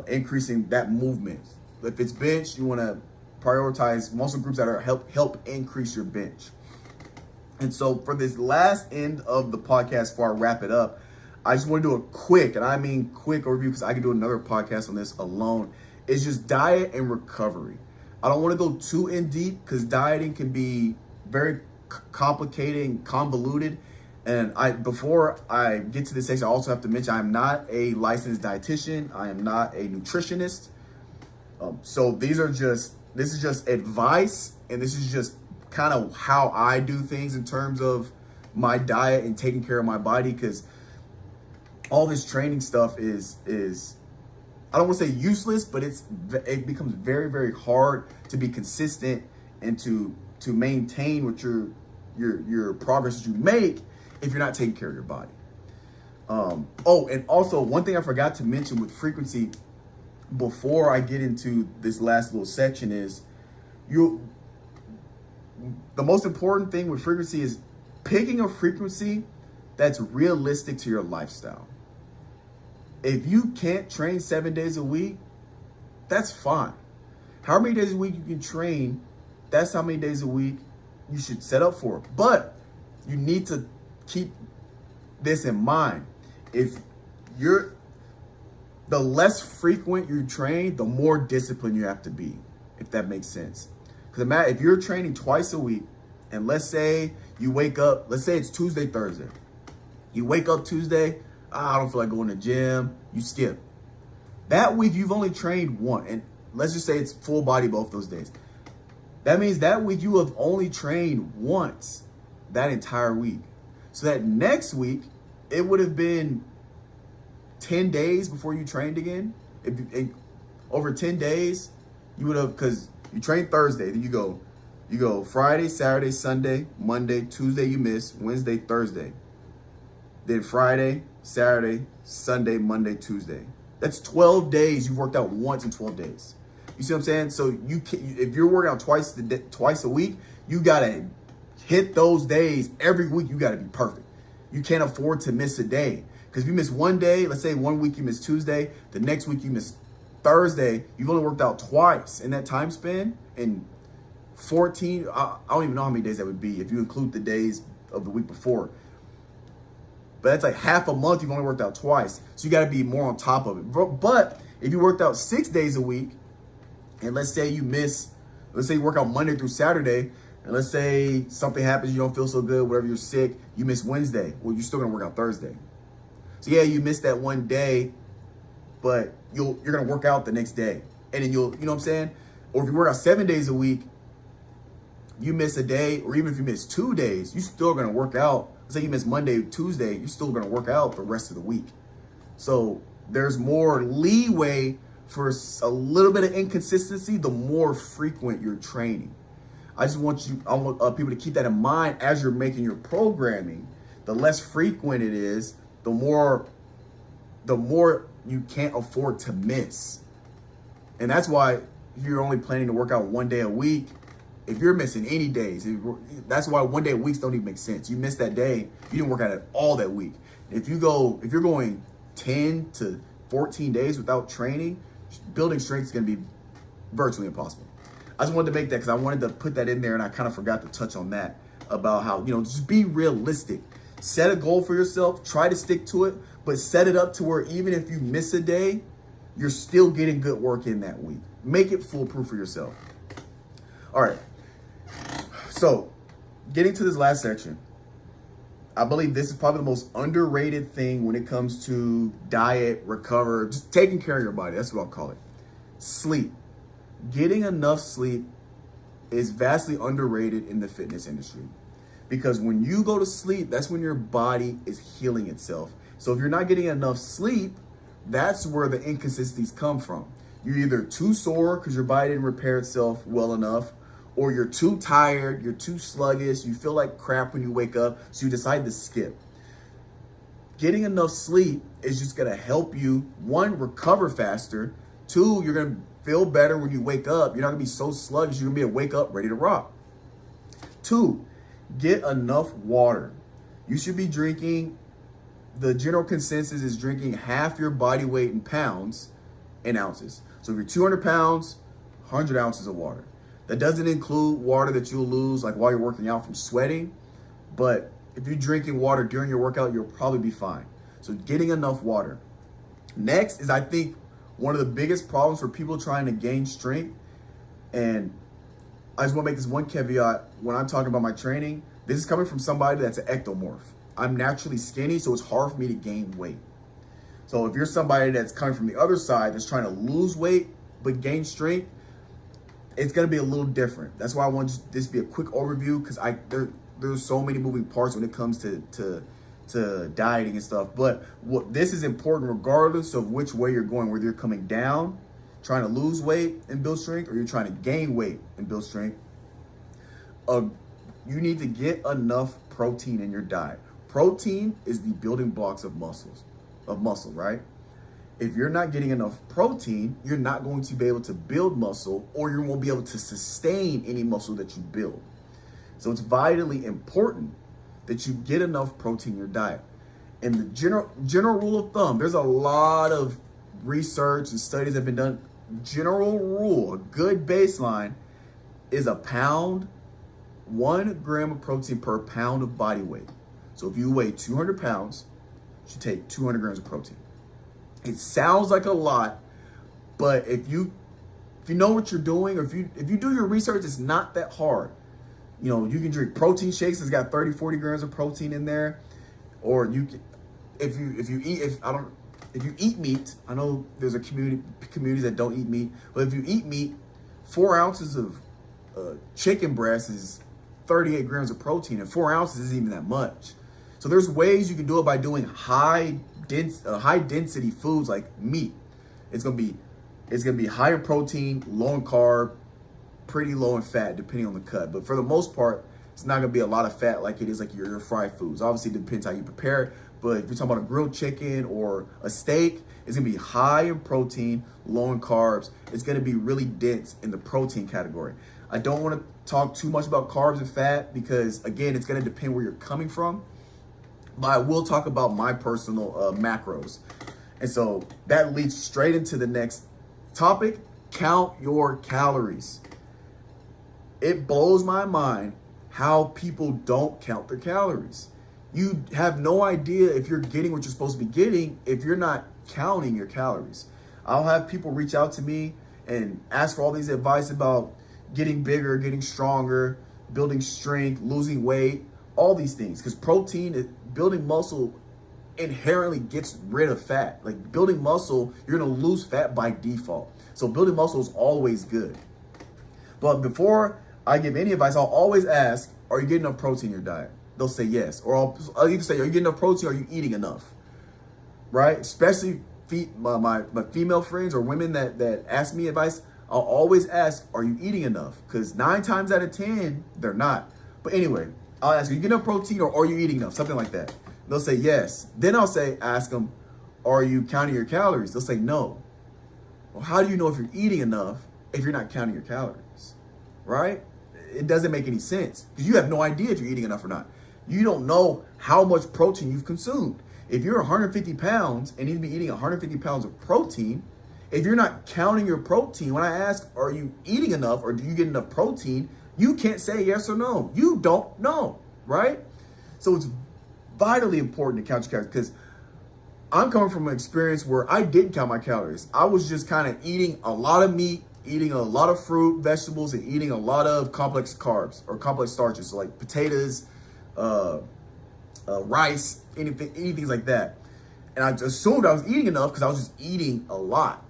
increasing that movement. If it's bench, you wanna prioritize muscle groups that are help increase your bench. And so for this last end of the podcast, before I wrap it up, I just want to do a quick, and I mean quick overview, because I can do another podcast on this alone. It's just diet and recovery. I don't want to go too in deep because dieting can be very complicated and convoluted. And before I get to this section, I also have to mention I'm not a licensed dietitian. I am not a nutritionist. So this is just advice, and this is just kind of how I do things in terms of my diet and taking care of my body, because all this training stuff is I don't want to say useless, but it becomes very, very hard to be consistent and to maintain what your progress that you make if you're not taking care of your body. Oh, and also one thing I forgot to mention with frequency before I get into this last little section is the most important thing with frequency is picking a frequency that's realistic to your lifestyle. If you can't train 7 days a week, that's fine. How many days a week you can train, that's how many days a week you should set up for. But you need to keep this in mind. If the less frequent you train, the more disciplined you have to be, if that makes sense. Because if you're training twice a week, and let's say you wake up, let's say it's Tuesday, Thursday. You wake up Tuesday, I don't feel like going to the gym, you skip. That week, you've only trained one, and let's just say it's full body both those days. That means that week you have only trained once that entire week. So that next week, it would have been 10 days before you trained again. Over 10 days, you would have, because you train Thursday, then you go Friday, Saturday, Sunday, Monday, Tuesday you miss, Wednesday, Thursday. Then Friday, Saturday, Sunday, Monday, Tuesday. That's 12 days you've worked out once in 12 days. You see what I'm saying? So if you're working out twice a week, you gotta hit those days every week. You gotta be perfect. You can't afford to miss a day, because if you miss one day, let's say 1 week you miss Tuesday, the next week you miss Thursday, you've only worked out twice in that time span, and 14, I don't even know how many days that would be if you include the days of the week before. But that's like half a month, you've only worked out twice. So you got to be more on top of it. But if you worked out 6 days a week, and let's say you work out Monday through Saturday, and let's say something happens, you don't feel so good, whatever, you're sick, you miss Wednesday. Well, you're still going to work out Thursday. So yeah, you missed that one day, but you're going to work out the next day. And then you know what I'm saying? Or if you work out 7 days a week, you miss a day, or even if you miss 2 days, you're still going to work out. Let's say you miss Monday, Tuesday, you're still going to work out the rest of the week. So there's more leeway for a little bit of inconsistency the more frequent you're training. I want people to keep that in mind as you're making your programming, The less frequent it is, the more you can't afford to miss. And that's why if you're only planning to work out 1 day a week, if you're missing any days, that's why 1 day a weeks don't even make sense. You miss that day, you didn't work out at all that week. If you're going 10 to 14 days without training, building strength is going to be virtually impossible. I just wanted to make that because I wanted to put that in there, and I kind of forgot to touch on that about how, just be realistic. Set a goal for yourself, try to stick to it, but set it up to where even if you miss a day, you're still getting good work in that week. Make it foolproof for yourself. All right. So, getting to this last section, I believe this is probably the most underrated thing when it comes to diet, recover, just taking care of your body. That's what I'll call it. Sleep. Getting enough sleep is vastly underrated in the fitness industry. Because when you go to sleep, that's when your body is healing itself. So if you're not getting enough sleep, that's where the inconsistencies come from. You're either too sore because your body didn't repair itself well enough, or you're too tired, you're too sluggish, you feel like crap when you wake up, so you decide to skip. Getting enough sleep is just gonna help you, one, recover faster, two, you're gonna feel better when you wake up. You're not gonna be so sluggish, you're gonna be able to wake up ready to rock. Two, get enough water. You should be drinking, the general consensus is drinking half your body weight in pounds in ounces. So if you're 200 pounds, 100 ounces of water. That doesn't include water that you'll lose like while you're working out from sweating. But if you're drinking water during your workout, you'll probably be fine. So getting enough water. Next is, I think, one of the biggest problems for people trying to gain strength. And I just want to make this one caveat when I'm talking about my training. This is coming from somebody that's an ectomorph. I'm naturally skinny, so it's hard for me to gain weight. So if you're somebody that's coming from the other side that's trying to lose weight but gain strength, it's going to be a little different. That's why I want this to be a quick overview, because there's so many moving parts when it comes to dieting and stuff. But this is important regardless of which way you're going, whether you're coming down, trying to lose weight and build strength, or you're trying to gain weight and build strength. You need to get enough protein in your diet. Protein is the building blocks of muscle, right? If you're not getting enough protein, you're not going to be able to build muscle, or you won't be able to sustain any muscle that you build. So it's vitally important that you get enough protein in your diet. And the general rule of thumb, there's a lot of research and studies that have been done. General rule, a good baseline is 1 gram of protein per pound of body weight. So if you weigh 200 pounds, you should take 200 grams of protein. It sounds like a lot, but if you know what you're doing, or if you do your research, it's not that hard. You can drink protein shakes that's got 30, 40 grams of protein in there, or you can, if you eat meat. I know there's communities that don't eat meat, but if you eat meat, 4 ounces of chicken breast is 38 grams of protein, and 4 ounces isn't even that much. So there's ways you can do it by doing high density foods like meat. It's gonna be higher protein, low in carb, pretty low in fat, depending on the cut. But for the most part, it's not gonna be a lot of fat like it is like your fried foods. Obviously, it depends how you prepare it. But if you're talking about a grilled chicken or a steak, it's gonna be high in protein, low in carbs. It's gonna be really dense in the protein category. I don't want to talk too much about carbs and fat because, again, it's gonna depend where you're coming from. But I will talk about my personal macros. And so that leads straight into the next topic: count your calories. It blows my mind how people don't count their calories. You have no idea if you're getting what you're supposed to be getting if you're not counting your calories. I'll have people reach out to me and ask for all these advice about getting bigger, getting stronger, building strength, losing weight, all these things. Because building muscle inherently gets rid of fat. Like building muscle, you're gonna lose fat by default. So building muscle is always good. But before I give any advice, I'll always ask, are you getting enough protein in your diet? They'll say yes. Or I'll even say, are you getting enough protein? Are you eating enough? Right? Especially my female friends or women that ask me advice, I'll always ask, are you eating enough? Because 9 times out of 10, they're not. But anyway, I'll ask, are you getting enough protein or are you eating enough? Something like that. They'll say yes. Then I'll ask them, are you counting your calories? They'll say no. Well, how do you know if you're eating enough if you're not counting your calories, right? It doesn't make any sense because you have no idea if you're eating enough or not. You don't know how much protein you've consumed. If you're 150 pounds and need to be eating 150 pounds of protein, if you're not counting your protein, when I ask, are you eating enough or do you get enough protein? You can't say yes or no. You don't know, right? So it's vitally important to count your calories because I'm coming from an experience where I didn't count my calories. I was just kind of eating a lot of meat, eating a lot of fruit, vegetables, and eating a lot of complex carbs or complex starches, so like potatoes, rice, anything like that. And I assumed I was eating enough because I was just eating a lot.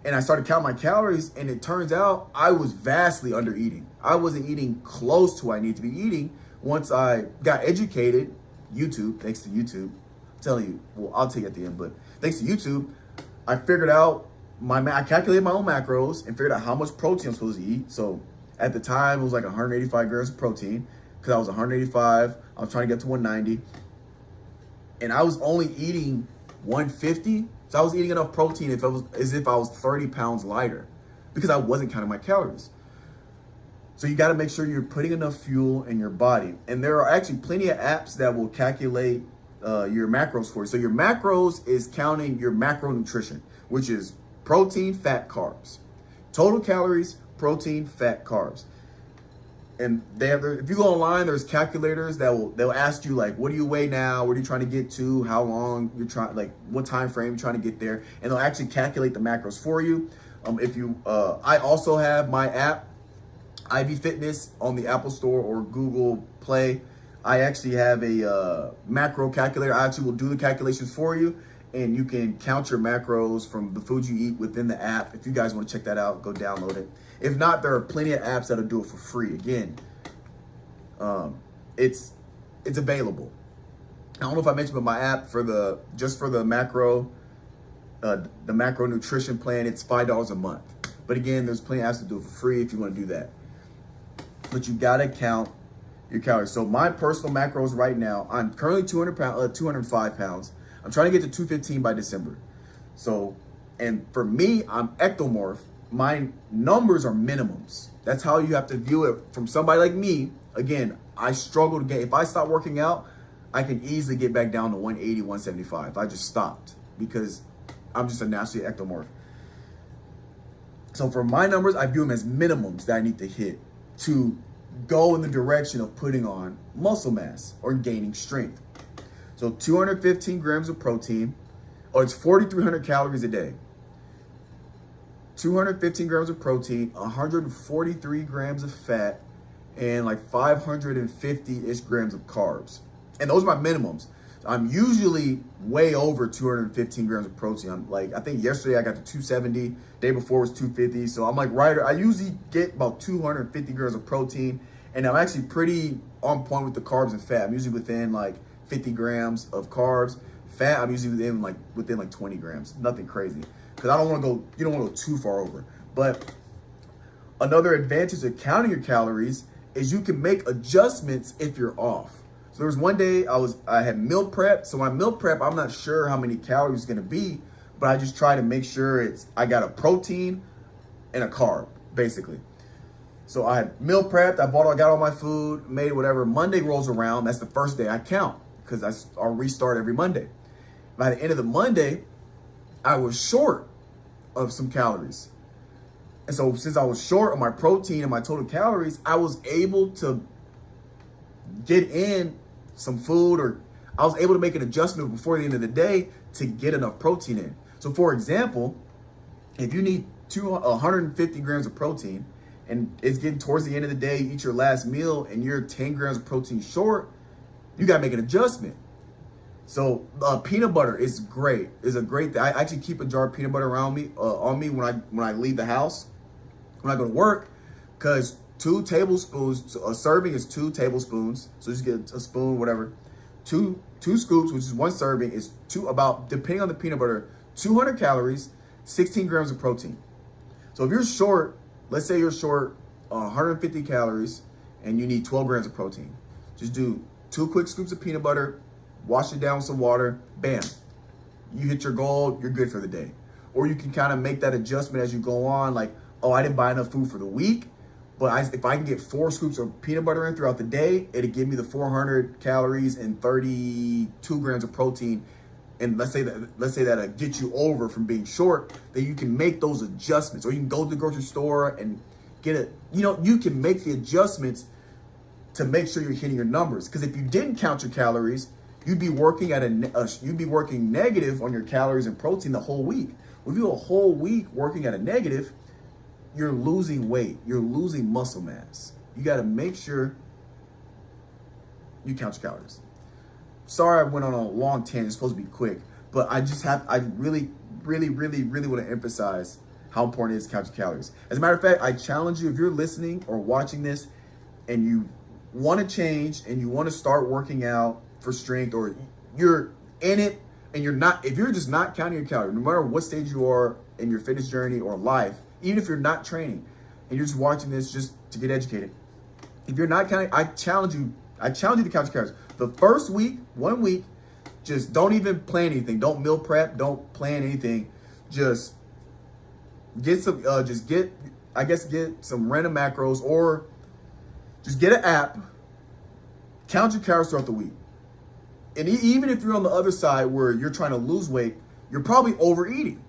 And I started counting my calories, and it turns out I was vastly under eating. I wasn't eating close to what I need to be eating. Once I got educated, YouTube, thanks to YouTube, I'm telling you, well, I'll tell you at the end, but thanks to YouTube, I figured out I calculated my own macros and figured out how much protein I'm supposed to eat. So at the time, it was like 185 grams of protein because I was 185. I was trying to get to 190. And I was only eating 150. So I was eating enough protein as if I was 30 pounds lighter because I wasn't counting my calories. So you got to make sure you're putting enough fuel in your body. And there are actually plenty of apps that will calculate your macros for you. So your macros is counting your macronutrition, which is protein, fat, carbs. Total calories, protein, fat, carbs. And if you go online, there's calculators they'll ask you like, what do you weigh now? What are you trying to get to? How long you're trying, like what time frame you're trying to get there? And they'll actually calculate the macros for you. I also have my app, IV Fitness, on the Apple Store or Google Play. I actually have a macro calculator. I actually will do the calculations for you, and you can count your macros from the foods you eat within the app. If you guys want to check that out, go download it. If not, there are plenty of apps that'll do it for free. Again, it's available. I don't know if I mentioned, but my app for the macro, the macro nutrition plan, it's $5 a month. But again, there's plenty of apps to do it for free if you want to do that. But you gotta count your calories. So my personal macros right now, I'm currently 205 pounds. I'm trying to get to 215 by December. So, and for me, I'm ectomorph. My numbers are minimums. That's how you have to view it from somebody like me. Again, I struggle to get, if I stop working out, I can easily get back down to 180, 175. I just stopped because I'm just a naturally ectomorph. So for my numbers, I view them as minimums that I need to hit to go in the direction of putting on muscle mass or gaining strength. So 215 grams of protein, or it's 4,300 calories a day. 215 grams of protein, 143 grams of fat, and like 550-ish grams of carbs. And those are my minimums. I'm usually way over 215 grams of protein. I think yesterday I got to 270, day before was 250. So I'm like I usually get about 250 grams of protein, and I'm actually pretty on point with the carbs and fat. I'm usually within like 50 grams of carbs. Fat, I'm usually within like 20 grams. Nothing crazy. Because you don't want to go too far over. But another advantage of counting your calories is you can make adjustments if you're off. So there was one day I had meal prep. So my meal prep, I'm not sure how many calories it's gonna be, but I just try to make sure I got a protein and a carb, basically. So I had meal prepped, I got all my food, made whatever. Monday rolls around, that's the first day I count, because I'll restart every Monday. By the end of the Monday, I was short of some calories. And so since I was short on my protein and my total calories, I was able to get in some food, or I was able to make an adjustment before the end of the day to get enough protein in. So for example, if you need 150 grams of protein and it's getting towards the end of the day, you eat your last meal and you're 10 grams of protein short, you gotta make an adjustment. So peanut butter is great. It's a great thing. I actually keep a jar of peanut butter around me, on me when I leave the house, when I go to work, because 2 tablespoons, a serving is 2 tablespoons. So just get a spoon, whatever. Two scoops, which is 1 serving, is depending on the peanut butter, 200 calories, 16 grams of protein. So if you're short, let's say you're short 150 calories and you need 12 grams of protein. Just do 2 quick scoops of peanut butter, wash it down with some water, bam. You hit your goal, you're good for the day. Or you can kind of make that adjustment as you go on, like, oh, I didn't buy enough food for the week, but if I can get 4 scoops of peanut butter in throughout the day, it'll give me the 400 calories and 32 grams of protein. And let's say that get you over from being short, that you can make those adjustments. Or you can go to the grocery store and get it. You can make the adjustments to make sure you're hitting your numbers. Because if you didn't count your calories, you'd be working negative on your calories and protein the whole week. If you do a whole week working at a negative, you're losing weight. You're losing muscle mass. You got to make sure you count your calories. Sorry, I went on a long tangent. It's supposed to be quick, but I really want to emphasize how important it is to count your calories. As a matter of fact, I challenge you, if you're listening or watching this and you want to change and you want to start working out for strength, or you're in it and if you're just not counting your calories, no matter what stage you are in your fitness journey or life, even if you're not training and you're just watching this just to get educated, if you're not counting, I challenge you to count your calories. The first week, 1 week, just don't even plan anything. Don't meal prep. Don't plan anything. Just get some, get some random macros, or just get an app. Count your calories throughout the week. And even if you're on the other side where you're trying to lose weight, you're probably overeating.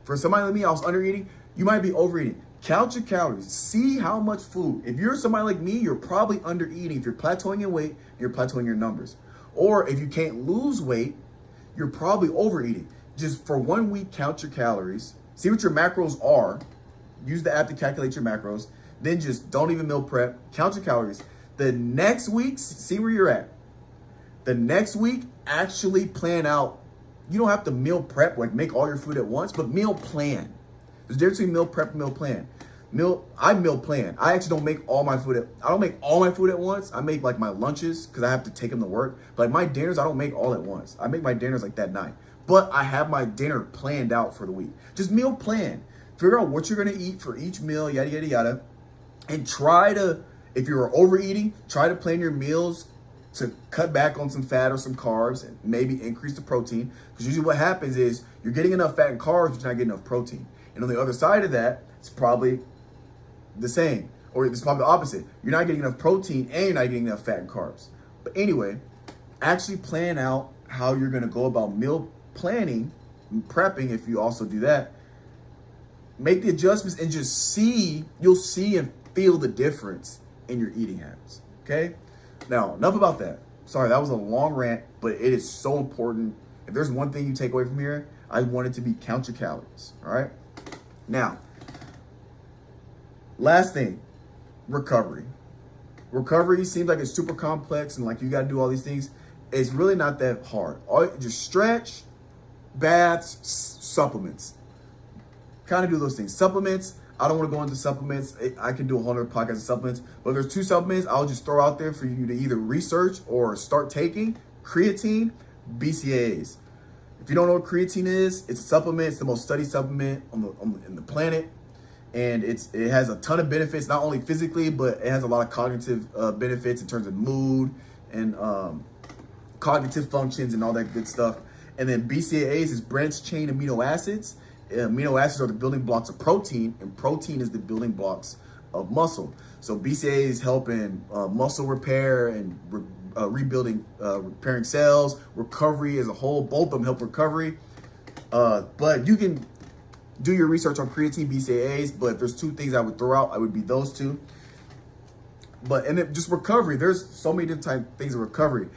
For somebody like me, I was undereating. You might be overeating. Count your calories. See how much food. If you're somebody like me, you're probably undereating. If you're plateauing in weight, you're plateauing your numbers. Or if you can't lose weight, you're probably overeating. Just for 1 week, count your calories. See what your macros are. Use the app to calculate your macros. Then just don't even meal prep. Count your calories. The next week, see where you're at. The next week, actually plan out. You don't have to meal prep, like make all your food at once, but meal plan. There's a difference between meal prep and meal plan. I meal plan. I actually don't make all my food at once. I make like my lunches because I have to take them to work. But like my dinners, I don't make all at once. I make my dinners like that night. But I have my dinner planned out for the week. Just meal plan. Figure out what you're gonna eat for each meal, yada, yada, yada. And try to, if you're overeating, try to plan your meals to cut back on some fat or some carbs and maybe increase the protein. Because usually what happens is you're getting enough fat and carbs, but you're not getting enough protein. And on the other side of that, it's probably the same, or it's probably the opposite. You're not getting enough protein and you're not getting enough fat and carbs. But anyway, actually plan out how you're gonna go about meal planning and prepping. If you also do that, make the adjustments and just you'll see and feel the difference in your eating habits, okay? Now, enough about that. Sorry, that was a long rant, but it is so important. If there's one thing you take away from here, I want it to be count your calories, all right? Now, last thing, recovery. Recovery seems like it's super complex and like you got to do all these things. It's really not that hard. Just stretch, baths, supplements. Kind of do those things. Supplements, I don't want to go into supplements. I can do a whole other podcast of supplements, but there's 2 supplements I'll just throw out there for you to either research or start taking: creatine, BCAAs. If you don't know what creatine is, it's a supplement. It's the most studied supplement in the planet. And it has a ton of benefits, not only physically, but it has a lot of cognitive benefits in terms of mood and cognitive functions and all that good stuff. And then BCAAs is branched chain amino acids. Amino acids are the building blocks of protein, and protein is the building blocks of muscle. So BCAAs help in muscle repair and rebuilding, repairing cells, recovery as a whole. Both of them help recovery. But you can do your research on creatine, BCAAs, but if there's 2 things I would throw out, I would be those 2. And then just recovery. There's so many different things of recovery.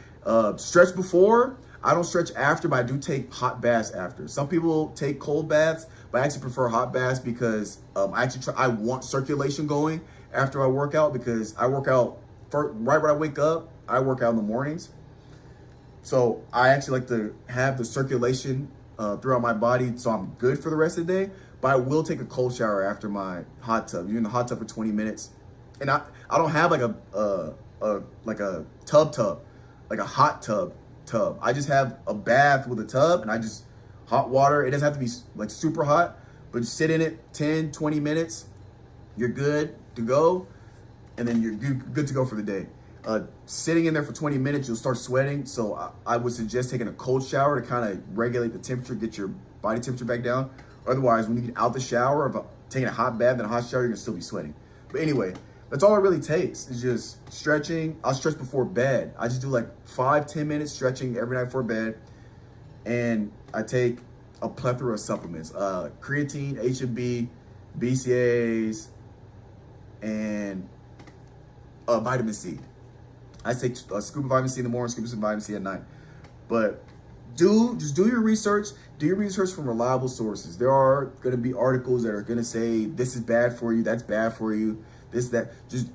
Stretch before. I don't stretch after, but I do take hot baths after. Some people take cold baths, but I actually prefer hot baths because I want circulation going after I work out, because I work out right when I wake up. I work out in the mornings. So I actually like to have the circulation throughout my body so I'm good for the rest of the day. But I will take a cold shower after my hot tub. You're in the hot tub for 20 minutes. And I don't have like a tub, like a hot tub. I just have a bath with a tub, and I just hot water. It doesn't have to be like super hot, but just sit in it 10, 20 minutes. You're good to go, and then you're good to go for the day. Sitting in there for 20 minutes, you'll start sweating. So I would suggest taking a cold shower to kind of regulate the temperature, get your body temperature back down. Otherwise, when you get out the shower, if taking a hot bath and a hot shower, you're gonna still be sweating. But anyway, that's all it really takes is just stretching. I'll stretch before bed. I just do like 5-10 minutes stretching every night before bed. And I take a plethora of supplements, creatine, H&B, BCAAs, and vitamin C. I take a scoop of vitamin C in the morning, scoop of vitamin C at night. But just do your research. Do your research from reliable sources. There are going to be articles that are going to say this is bad for you, that's bad for you, this, that. Just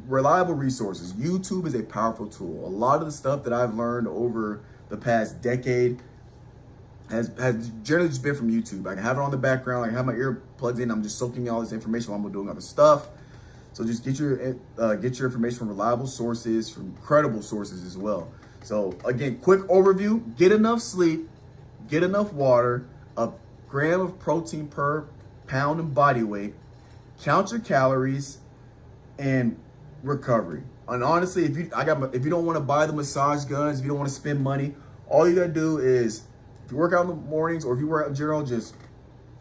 reliable resources. YouTube is a powerful tool. A lot of the stuff that I've learned over the past decade has generally just been from YouTube. I can have it on the background. I can have my ear plugged in. I'm just soaking all this information while I'm doing other stuff. So just get your information from reliable sources, from credible sources as well. So again, quick overview: get enough sleep, get enough water, a gram of protein per pound in body weight, count your calories, and recovery. And honestly, if you don't want to buy the massage guns, if you don't want to spend money, all you gotta do is, if you work out in the mornings or if you work out in general, just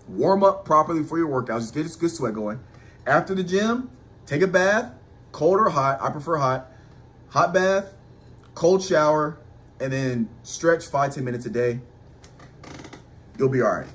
warm up properly for your workout. Just get this good sweat going. After the gym, take a bath, cold or hot. I prefer hot. Hot bath, cold shower, and then stretch 5-10 minutes a day. You'll be all right.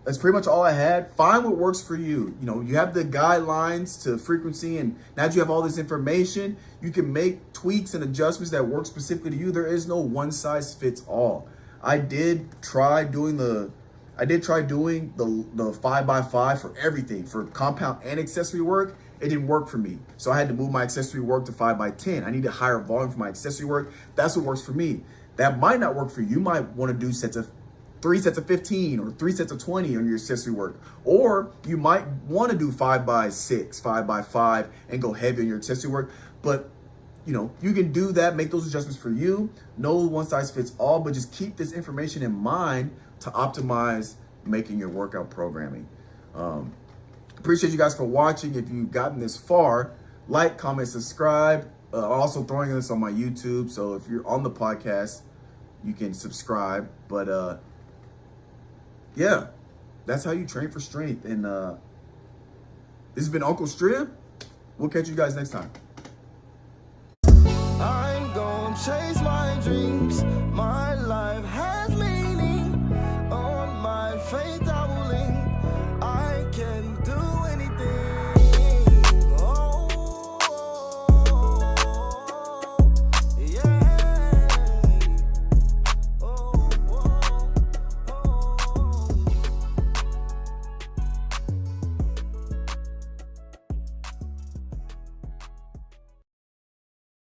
That's pretty much all I had. Find what works for you. You know, you have the guidelines to frequency, and now that you have all this information, you can make tweaks and adjustments that work specifically to you. There is no one size fits all. I did try doing the 5x5 for everything, for compound and accessory work. It didn't work for me. So I had to move my accessory work to 5x10. I need a higher volume for my accessory work. That's what works for me. That might not work for you. You might want to do 3 sets of 15 or 3 sets of 20 on your accessory work. Or you might want to do 5x6, 5x5 and go heavy on your accessory work. But you know, you can do that, make those adjustments for you. No one size fits all, but just keep this information in mind to optimize making your workout programming. Appreciate you guys for watching. If you've gotten this far, like, comment, subscribe. Also throwing this on my YouTube. So if you're on the podcast, you can subscribe. But yeah, that's how you train for strength. And this has been Uncle Strib. We'll catch you guys next time. I'm gonna chase my dreams, my life.